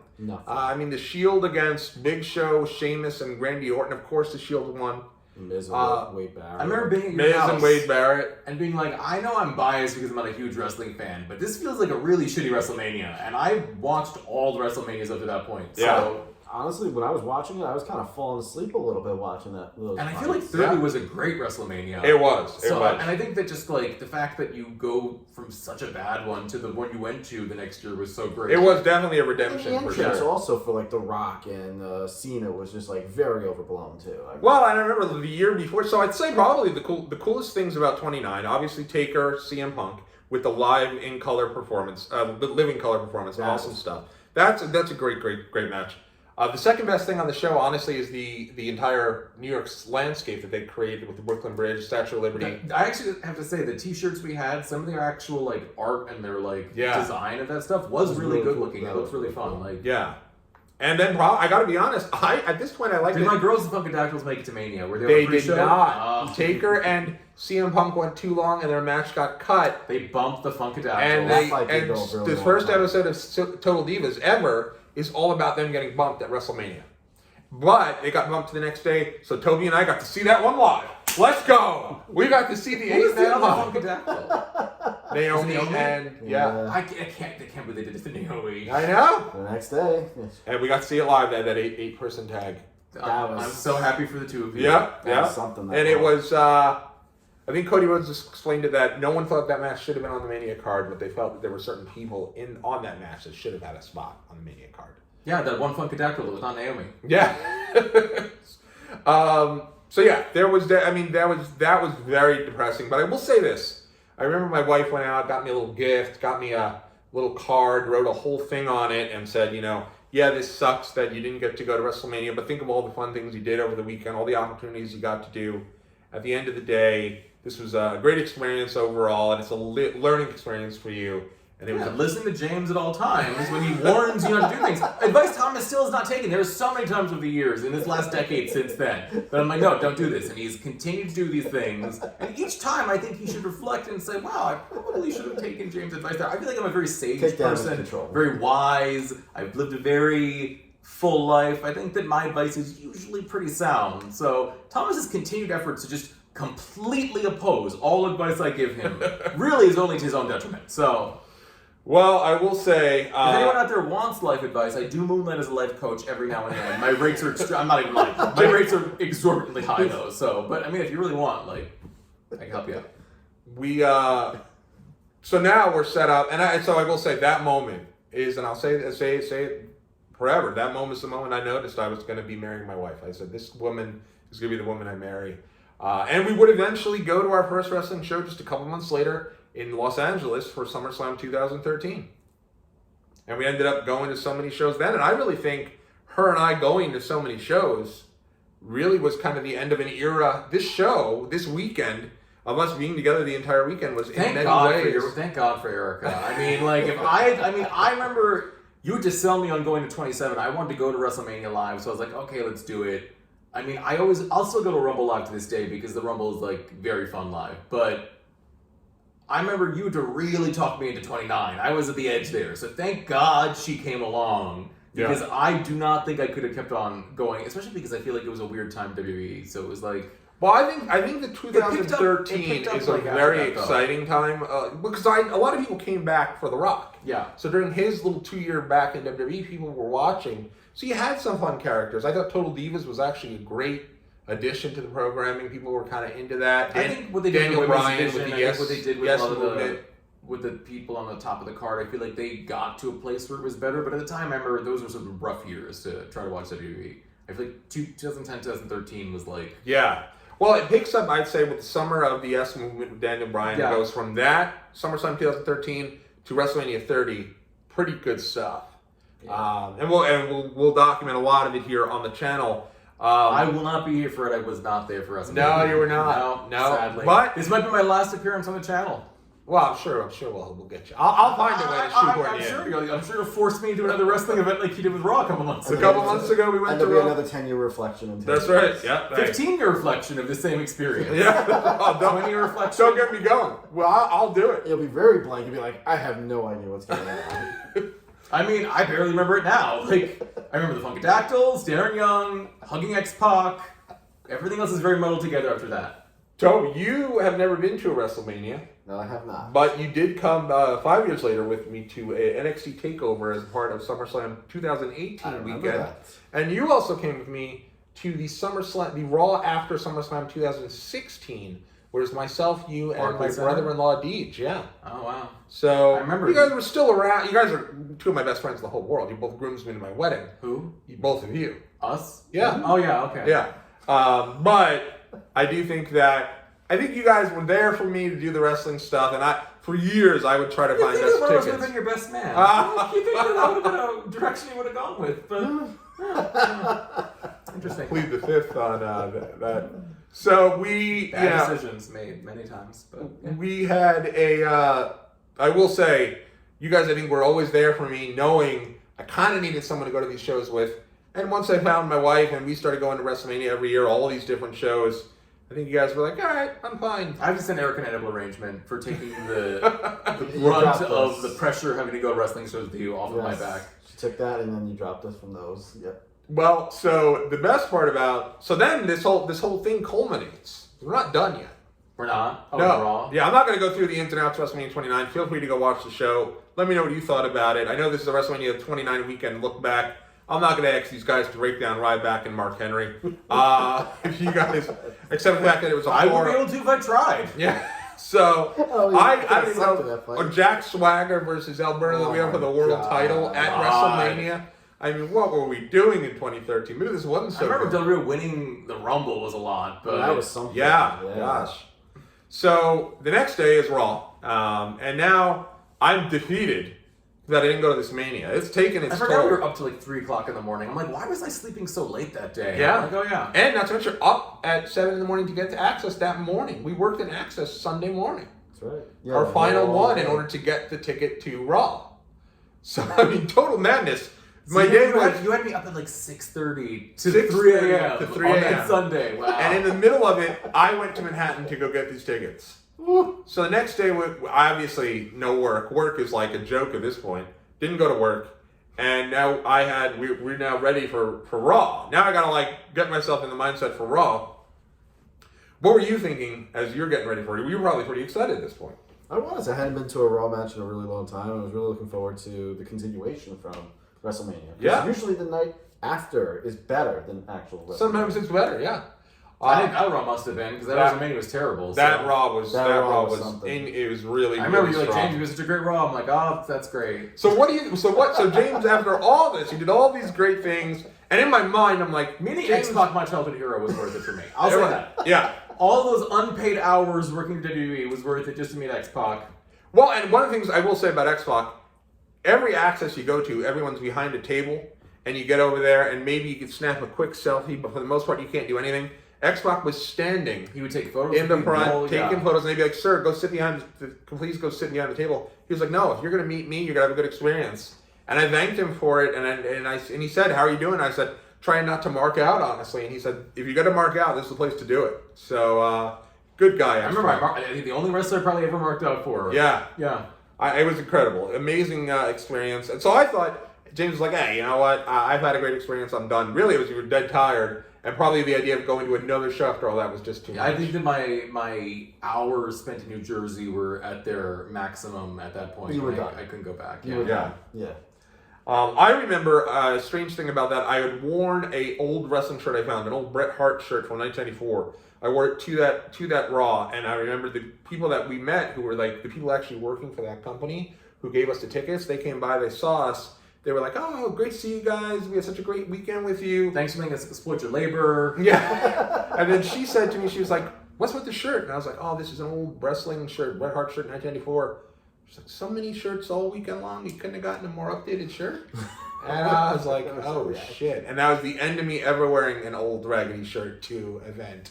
I mean, the Shield against Big Show, Sheamus, and Randy Orton. Of course, the Shield won. Miz and Wade Barrett. I remember being at your Miz house and Wade Barrett. and being like, I know I'm biased because I'm not a huge wrestling fan, but this feels like a really shitty WrestleMania, and I watched all the WrestleManias up to that point. Yeah. So, Honestly, when I was watching it, I was kind of falling asleep a little bit watching that. and I feel like 30 was a great WrestleMania. It was. It So, was. and I think that just like the fact that you go from such a bad one to the one you went to the next year was so great. It was definitely a And the redemption for entrance sure. also for like The Rock and Cena was just like very overblown too. I mean, Well, and I remember the year before, so I'd say probably the coolest things about 29, obviously Taker, CM Punk, with the live in color performance, the living color performance, awesome stuff. That's a great match. The second best thing on the show, honestly, is the entire New York's landscape that they created with the Brooklyn Bridge, Statue of Liberty. I actually have to say the T-shirts we had, some of their actual like art and their like design of that stuff was really good looking. It looks really fun. Like Yeah. And then I got to be honest, at this point I like did it. my girls the Funkadactyls make it to Mania? Were they They on the did pre-show? not. Taker and CM Punk went too long, and their match got cut. They bumped the Funkadactyls. And That fight did go a really the long first time. episode of Total Divas ever is all about them getting bumped at WrestleMania. But they got bumped the next day, so Toby and I got to see that one live. Let's go! We got to see the Who was eighth the man other live. Funkadactyl? Naomi Naomi? and I can't believe they did this to Naomi. I know. the next day, And we got to see it live. That eight person tag. I'm so happy for the two of you. Yeah, that yeah. was something. That And it was. I think Cody Rhodes just explained it that no one thought that match should have been on the Mania card, but they felt that there were certain people on that match that should have had a spot on the Mania card. Yeah, that one Funkadactyl that was not Naomi. Yeah. So yeah, there was that. I mean, that was very depressing. But I will say this: I remember my wife went out, got me a little gift, got me a little card, wrote a whole thing on it, and said, yeah, this sucks that you didn't get to go to WrestleMania, but think of all the fun things you did over the weekend, all the opportunities you got to do. At the end of the day, this was a great experience overall, and it's a learning experience for you. And it was Listen to James at all times when he warns you not to do things. Advice Thomas still is not taking. There's so many times over the years, in this last decade since then, that I'm like, no, don't do this. And he's continued to do these things. And each time I think he should reflect and say, wow, I probably should have taken James' advice there. I feel like I'm a very sage Take that under person, control. very wise. I've lived a very full life. I think that my advice is usually pretty sound. So Thomas's continued efforts to just completely oppose all advice I give him really is only to his own detriment. So... Well, I will say... if anyone out there wants life advice, I do moonlight as a life coach every now and then. My rates are I'm not even lying. My rates are exorbitantly high though. So, but I mean, if you really want, like, I can help you out. We so now we're set up, and so I will say that moment is, and I'll say it forever. That moment's the moment I noticed I was going to be marrying my wife. I said, this woman is going to be the woman I marry, and we would eventually go to our first wrestling show just a couple months later in Los Angeles for SummerSlam 2013. And we ended up going to so many shows then. And I really think her and I going to so many shows really was kind of the end of an era. This show, this weekend, of us being together the entire weekend was in many ways. Thank God for Erica. I mean, like, I remember you would just sell me on going to 27. I wanted to go to WrestleMania Live, so I was like, okay, let's do it. I mean, I'll still go to Rumble Live to this day because the Rumble is, like, very fun live. But I remember you to really talk me into 29. I was at the edge there. So thank God she came along. Because I do not think I could have kept on going, especially because I feel like it was a weird time in WWE. So it was like... Well, I think the 2013 is a very exciting time. Because a lot of people came back for The Rock. Yeah. So during his little 2-year back in WWE, people were watching. So you had some fun characters. I thought Total Divas was actually a great addition to the programming. People were kind of into that. I think what they did Daniel with Bryan division, with the what they did with yes a lot of movement. with the people on the top of the card, I feel like they got to a place where it was better. But at the time, I remember those were some rough years to try to watch WWE. I feel like 2010, 2013 was like... Yeah. Well, it picks up, I'd say, with the summer of the Yes movement with Daniel Bryan. Yeah. It goes from that, SummerSlam 2013, to WrestleMania 30. Pretty good stuff. And we'll document a lot of it here on the channel. I will not be here for it. I was not there for WrestleMania. No, you were not. No, sadly. But this might be my last appearance on the channel. Well, I'm sure we'll get you. I'll find a way to shoehorn you in. I'm sure you'll force me into another wrestling event like you did with Raw a couple months ago. A couple months ago, we went to Raw. Raw. Another 10-year reflection. Into That's right. Yeah. 15-year reflection of the same experience. Yeah. 20-year reflection. Don't get me going. Well, I'll do it. You'll be very blank. You'll be like, I have no idea what's going on. I mean, I barely remember it now. Like, I remember the Funkadactyls, Darren Young, hugging X-Pac. Everything else is very muddled together after that. Toby, you have never been to a WrestleMania. No, I have not. But you did come 5 years later with me to an NXT TakeOver as part of SummerSlam 2018 weekend. That. And you also came with me to the Raw after SummerSlam 2016, where it's myself, you, and Barclays my brother-in-law, Deej. Yeah. Oh, wow. So I remember you guys were still around. You guys are two of my best friends in the whole world. You're both groomsmen in my wedding. Who? Both of you. Us? Yeah. Oh, yeah, okay. Yeah. But I do think you guys were there for me to do the wrestling stuff, and for years I would try to find us tickets. would have tickets. been your best man. You think that would have been a direction you would have gone with, but interesting. Plead the fifth on that. So Bad decisions made many times, but yeah. We had I will say, you guys I think were always there for me, knowing I kind of needed someone to go to these shows with. And once I found my wife and we started going to WrestleMania every year, all these different shows, I think you guys were like, all right, I'm fine. I've just an Eric and Edible arrangement for taking the brunt of the pressure of having to go to wrestling shows with you off of my back. She took that and then you dropped us from those. Yep. Well, so the best part then this whole thing culminates. We're not done yet. We're not? Oh, no. Raw? Yeah, I'm not going to go through the ins and outs of WrestleMania 29. Feel free to go watch the show. Let me know what you thought about it. I know this is a WrestleMania 29 weekend look back. I'm not going to ask these guys to break down Ryback and Mark Henry. If you guys, except the fact that it was I would be able to if I tried. Yeah. So, I didn't know. Or Jack Swagger versus Alberto Del Rio for the world title at WrestleMania. I mean, what were we doing in 2013? Maybe this wasn't so I remember good. Del Rio winning the Rumble was a lot, but that was something. Yeah, gosh. So, the next day is Raw. And now I'm defeated that I didn't go to this Mania. It's taken its toll. I forgot we were up to like 3 o'clock in the morning. I'm like, why was I sleeping so late that day? Yeah. I'm like, oh yeah. And not to mention, up at 7 in the morning to get to Axxess that morning. We worked in Axxess Sunday morning. That's right. Yeah, our final one in order to get the ticket to Raw. So, I mean, total madness. So you had me up at like 6:30 to 3 a.m. to 3 on a.m. that Sunday. Wow. And in the middle of it, I went to Manhattan to go get these tickets. So the next day, obviously, no work. Work is like a joke at this point. Didn't go to work. And now we're now ready for Raw. Now I gotta get myself in the mindset for Raw. What were you thinking as you're getting ready for it? You were probably pretty excited at this point. I was. I hadn't been to a Raw match in a really long time. I was really looking forward to the continuation from WrestleMania. Yeah. Usually the night after is better than actual WrestleMania. Sometimes it's better, yeah. I think that Raw must have been, because that WrestleMania was terrible. That Raw was something. it was really. I remember really you like, strong. James, it was such a great Raw. I'm like, oh, that's great. So James, after all this, he did all these great things, and in my mind, I'm like, Meeting X-Pac, my childhood hero, was worth it for me. I'll say that. Yeah. All those unpaid hours working for WWE was worth it just to meet X-Pac. Well, and one of the things I will say about X-Pac, every Axxess you go to, everyone's behind a table, and you get over there, and maybe you can snap a quick selfie, but for the most part, you can't do anything. X-Pac was standing. He would take photos in the front, taking photos, and they'd be like, "Sir, go sit please go sit behind the table." He was like, "No, if you're gonna meet me, you're gonna have a good experience." And I thanked him for it, and he said, "How are you doing?" I said, "Trying not to mark out, honestly." And he said, "If you got to mark out, this is the place to do it." So, good guy. I remember I think the only wrestler I probably ever marked out for. Yeah. Yeah. It was incredible. Amazing experience. And so I thought, James was like, "Hey, you know what? I've had a great experience. I'm done." Really, it was you were dead tired. And probably the idea of going to another show after all that was just too much. I think that my hours spent in New Jersey were at their maximum at that point. You were done. I couldn't go back. You were done. Yeah. I remember a strange thing about that. I had worn an old wrestling shirt I found, an old Bret Hart shirt from 1994. I wore it to that Raw, and I remember the people that we met who were like the people actually working for that company who gave us the tickets. They came by, they saw us. They were like, "Oh, great to see you guys. We had such a great weekend with you. Thanks for making us exploit your labor." Yeah. And then she said to me, she was like, "What's with the shirt?" And I was like, "Oh, this is an old wrestling shirt, Bret Hart shirt, 1994. She's like, "So many shirts all weekend long. You couldn't have gotten a more updated shirt?" And I was like, oh shit. And that was the end of me ever wearing an old raggedy shirt to event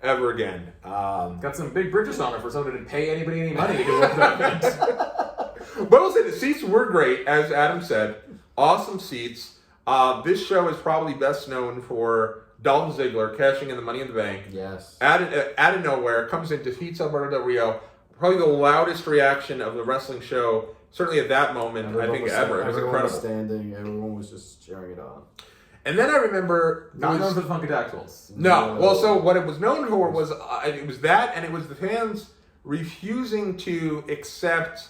ever again. Got some big bridges on it for someone who didn't pay anybody any money to go to the event. But I'll say the seats were great, as Adam said. Awesome seats. This show is probably best known for Dolph Ziggler cashing in the Money in the Bank. Yes. Out of nowhere, comes in, defeats Alberto Del Rio. Probably the loudest reaction of the wrestling show, certainly at that moment, Everyone I think, was ever. It was everyone incredible. was standing. Everyone was just cheering it on. And then I remember... Not known for the Funkadactyls. No. Well, so what it was known for was it was that, and it was the fans refusing to accept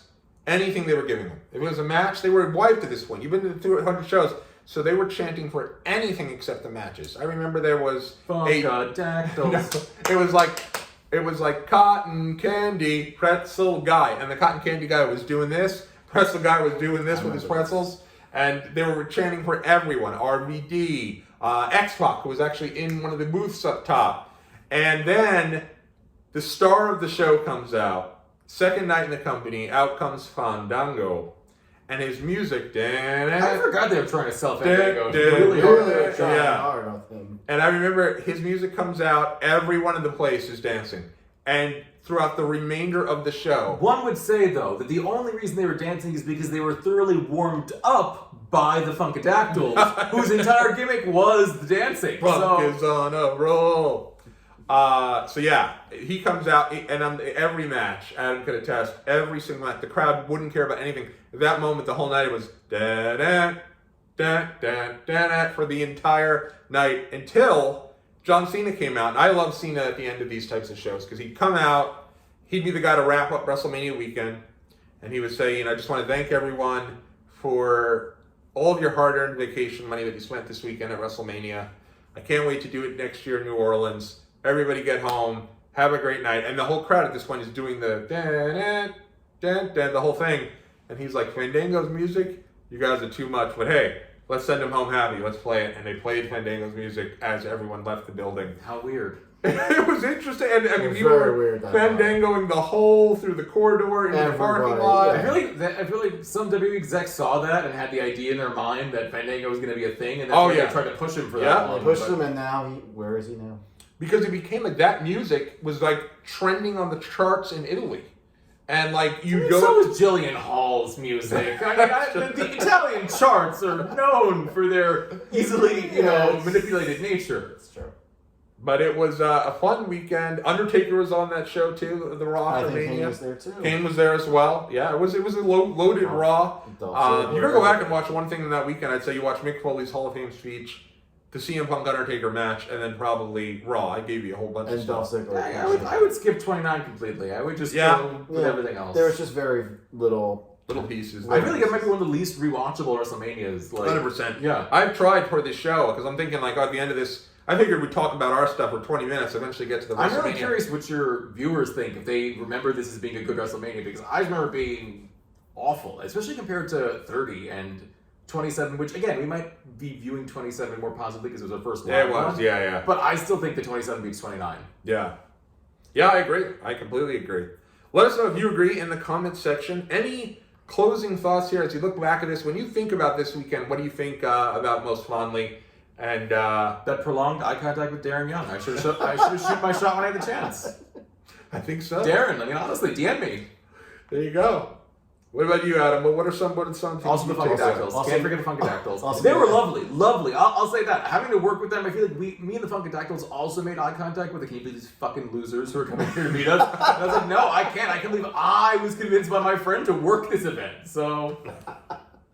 anything they were giving them. If it was a match, they were wiped at this point. You've been to 200 shows, so they were chanting for anything except the matches. I remember there was Funkadactyls. It was like cotton candy pretzel guy, and the cotton candy guy was doing this. Pretzel guy was doing this with his pretzels, and they were chanting for everyone. RVD, X-Pac, who was actually in one of the booths up top, and then the star of the show comes out. Second night in the company, out comes Fandango, and his music. I forgot they were trying to sell Fandango. Really hard. trying Yeah. hard on him. And I remember his music comes out, everyone in the place is dancing. And throughout the remainder of the show... One would say, though, that the only reason they were dancing is because they were thoroughly warmed up by the Funkadactyls, whose entire gimmick was the dancing. Funk is on a roll. So yeah, he comes out, and on every match, Adam could attest, every single match, the crowd wouldn't care about anything. At that moment, the whole night, it was da-da, da-da, da-da, for the entire night, until John Cena came out. And I love Cena at the end of these types of shows, because he'd come out, he'd be the guy to wrap up WrestleMania weekend, and he would say, I just want to thank everyone for all of your hard-earned vacation money that you spent this weekend at WrestleMania. I can't wait to do it next year in New Orleans. Everybody get home, have a great night. And the whole crowd at this point is doing the the whole thing. And he's like, Fandango's music? You guys are too much. But hey, let's send him home happy. Let's play it. And they played Fandango's music as everyone left the building. How weird. It was interesting. And I mean, was you very were weird, that Fandangoing the whole through the corridor into the parking Everybody, lot. yeah. I feel like some WWE execs saw that and had the idea in their mind that Fandango was going to be a thing, and that's Oh, why yeah. they tried to push him for Yeah. that They one. pushed but- him, and now where is he now? Because it became like that music was like trending on the charts in Italy. And like you go... So is Jillian Hall's music. The Italian charts are known for their easily, manipulated nature. It's true. But it was a fun weekend. Undertaker was on that show too, the Raw I for think Kane Mania. was there too. Kane was there as well. Yeah, it was a loaded Raw. Dolph You gotta go back and watch one thing in that weekend. I'd say you watch Mick Foley's Hall of Fame speech, the CM Punk Undertaker match, and then probably Raw. I gave you a whole bunch of And Dolph stuff. Ziggler. I would skip 29 completely. I would just Yeah. go with everything else. There was just very little. Little pieces. I feel like it might be one of the least rewatchable WrestleManias. Like, 100%. Yeah. I've tried for this show because I'm thinking like at the end of this, I figured we'd talk about our stuff for 20 minutes, eventually get to the WrestleMania. I'm really curious what your viewers think, if they remember this as being a good WrestleMania, because I remember it being awful, especially compared to 30 and 27, which again, we might be viewing 27 more positively because it was our first Yeah, it live was. one. Yeah. But I still think the 27 beats 29. Yeah. Yeah, I agree. I completely agree. Let us know if you agree in the comments section. Any closing thoughts here as you look back at this? When you think about this weekend, what do you think about most fondly? And That prolonged eye contact with Darren Young. I should have shoot my shot when I had the chance. I think so. Darren, I mean, honestly, DM me. There you go. What about you, Adam? What are some things Also the you take away? Funkadactyls. Can't forget the Funkadactyls. Also- They were lovely. I'll say that. Having to work with them, I feel like me and the Funkadactyls also made eye contact with the, can you believe these fucking losers who are coming here to meet us? And I was like, no, I can't. I can't believe I was convinced by my friend to work this event. So,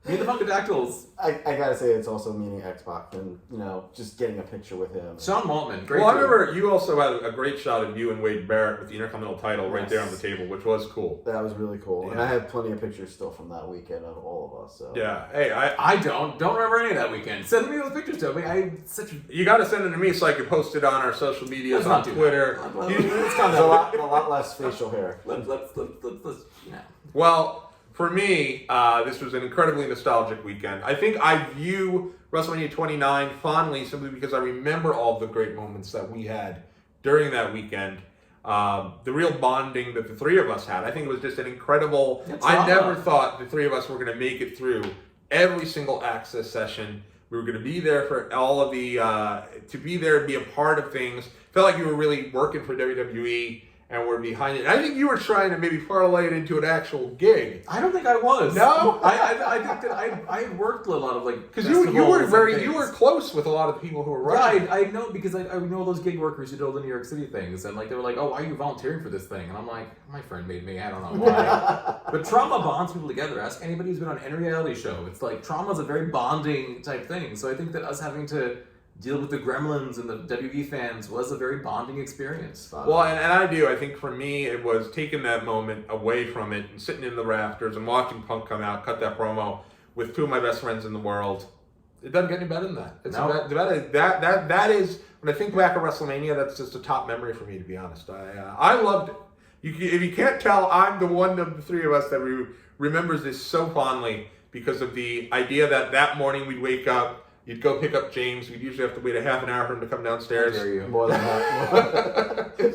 me and the Funkadactyls. I gotta say, it's also meeting X-Pac and just getting a picture with him. Sean Maltman, great Well, I dude. remember you also had a great shot of you and Wade Barrett with the Intercontinental title right Yes. there on the table, which was cool. That was really cool, and Yeah. I have plenty of pictures still from that weekend of all of us. So Yeah. Hey, I don't remember any of that weekend. Send me those pictures, Toby. you got to send it to me so I can post it on our social medias, Let's on not do that. Twitter. Let's calm there's down. a lot less facial hair. Let's Well, for me, this was an incredibly nostalgic weekend. I think I view WrestleMania 29 fondly simply because I remember all the great moments that we had during that weekend. The real bonding that the three of us had. I think it was just an incredible... It's I awesome. never thought the three of us were going to make it through every single Axxess session. We were going to be there for all of the, to be there and be a part of things. Felt like you were really working for WWE and we're behind it. And I think you were trying to maybe parlay it into an actual gig. I don't think I was. No? I think that I had worked a lot of like because you were close with a lot of the people who were running. Yeah, I know because I know those gig workers who do all the New York City things, and like they were like, "Oh, why are you volunteering for this thing?" And I'm like, "My friend made me. I don't know why." But trauma bonds people together. Ask anybody who's been on any reality show. It's like trauma is a very bonding type thing. So I think that us having to deal with the gremlins and the WWE fans was a very bonding experience. Well, and I do. I think for me, it was taking that moment away from it and sitting in the rafters and watching Punk come out, cut that promo with two of my best friends in the world. It doesn't get any better than that. That is, when I think back at WrestleMania, that's just a top memory for me, to be honest. I loved it. If you can't tell, I'm the one of the three of us that remembers this so fondly because of the idea that morning we'd wake up, you'd go pick up James. We'd usually have to wait a half an hour for him to come downstairs. How dare you? More than half.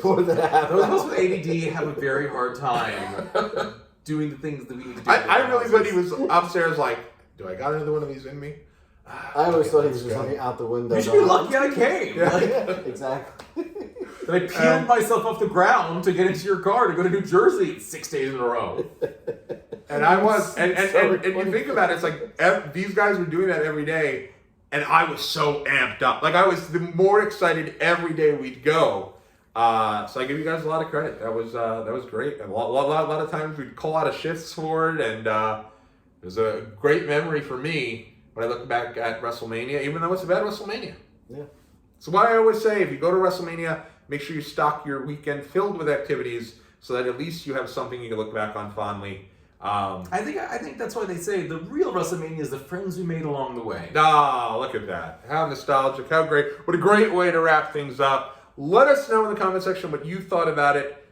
More than half. Those of us with ADD have a very hard time doing the things that we need to do. I really thought he was upstairs like, do I got another one of these in me? I always thought he was just looking out the window. You should be lucky I came. Yeah, Like, exactly. I peeled myself off the ground to get into your car to go to New Jersey 6 days in a row. And I was, and you think about it, it's like these guys were doing that every day. And I was so amped up. Like, I was the more excited every day we'd go. So I give you guys a lot of credit. That was great. And a lot of times we'd call out of shifts for it. And it was a great memory for me when I look back at WrestleMania, even though it's a bad WrestleMania. Yeah. So why I always say, if you go to WrestleMania, make sure you stock your weekend filled with activities so that at least you have something you can look back on fondly. I think that's why they say the real WrestleMania is the friends we made along the way. Oh, look at that. How nostalgic. How great. What a great way to wrap things up. Let us know in the comment section what you thought about it.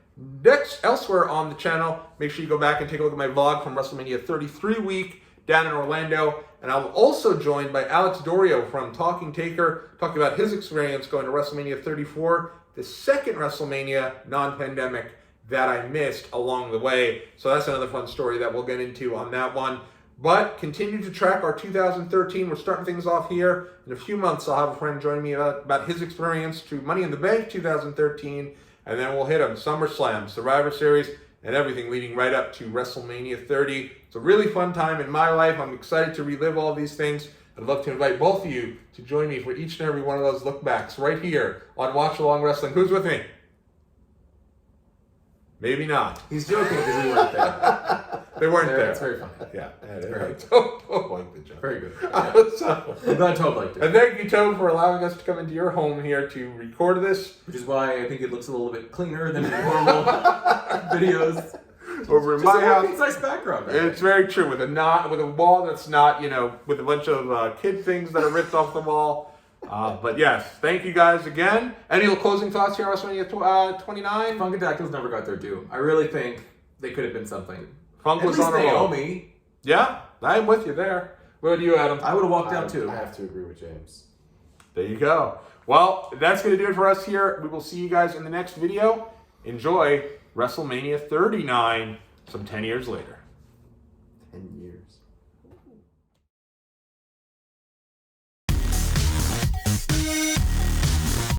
Elsewhere on the channel, make sure you go back and take a look at my vlog from WrestleMania 33 week down in Orlando. And I'm also joined by Alex Dorio from Talking Taker, talking about his experience going to WrestleMania 34, the second WrestleMania non-pandemic that I missed along the way. So that's another fun story that we'll get into on that one. But continue to track our 2013. We're starting things off here. In a few months, I'll have a friend join me about his experience to Money in the Bank 2013. And then we'll hit him SummerSlam, Survivor Series, and everything leading right up to WrestleMania 30. It's a really fun time in my life. I'm excited to relive all these things. I'd love to invite both of you to join me for each and every one of those lookbacks right here on Watch Along Wrestling. Who's with me? Maybe not. He's joking because we weren't there. They weren't there. It's very funny. Yeah. Very Tobe liked the joke. Very good. So, I'm glad Tobe liked it. and thank you, Tobe, for allowing us to come into your home here to record this. Which is why I think it looks a little bit cleaner than normal videos. Over in Just my a house. nice background. Right? It's very true. With a wall that's not, with a bunch of kid things that are ripped off the wall. But yes, thank you guys again. Any closing thoughts here on WrestleMania 29? Funkadactyls never got their due. I really think they could have been something. Funk At was least on a they roll. owe me. Yeah, I'm with you there. What do you, Adam? I would have walked out too. I have to agree with James. There you go. Well, that's going to do it for us here. We will see you guys in the next video. Enjoy WrestleMania 39 some 10 years later. 10 years.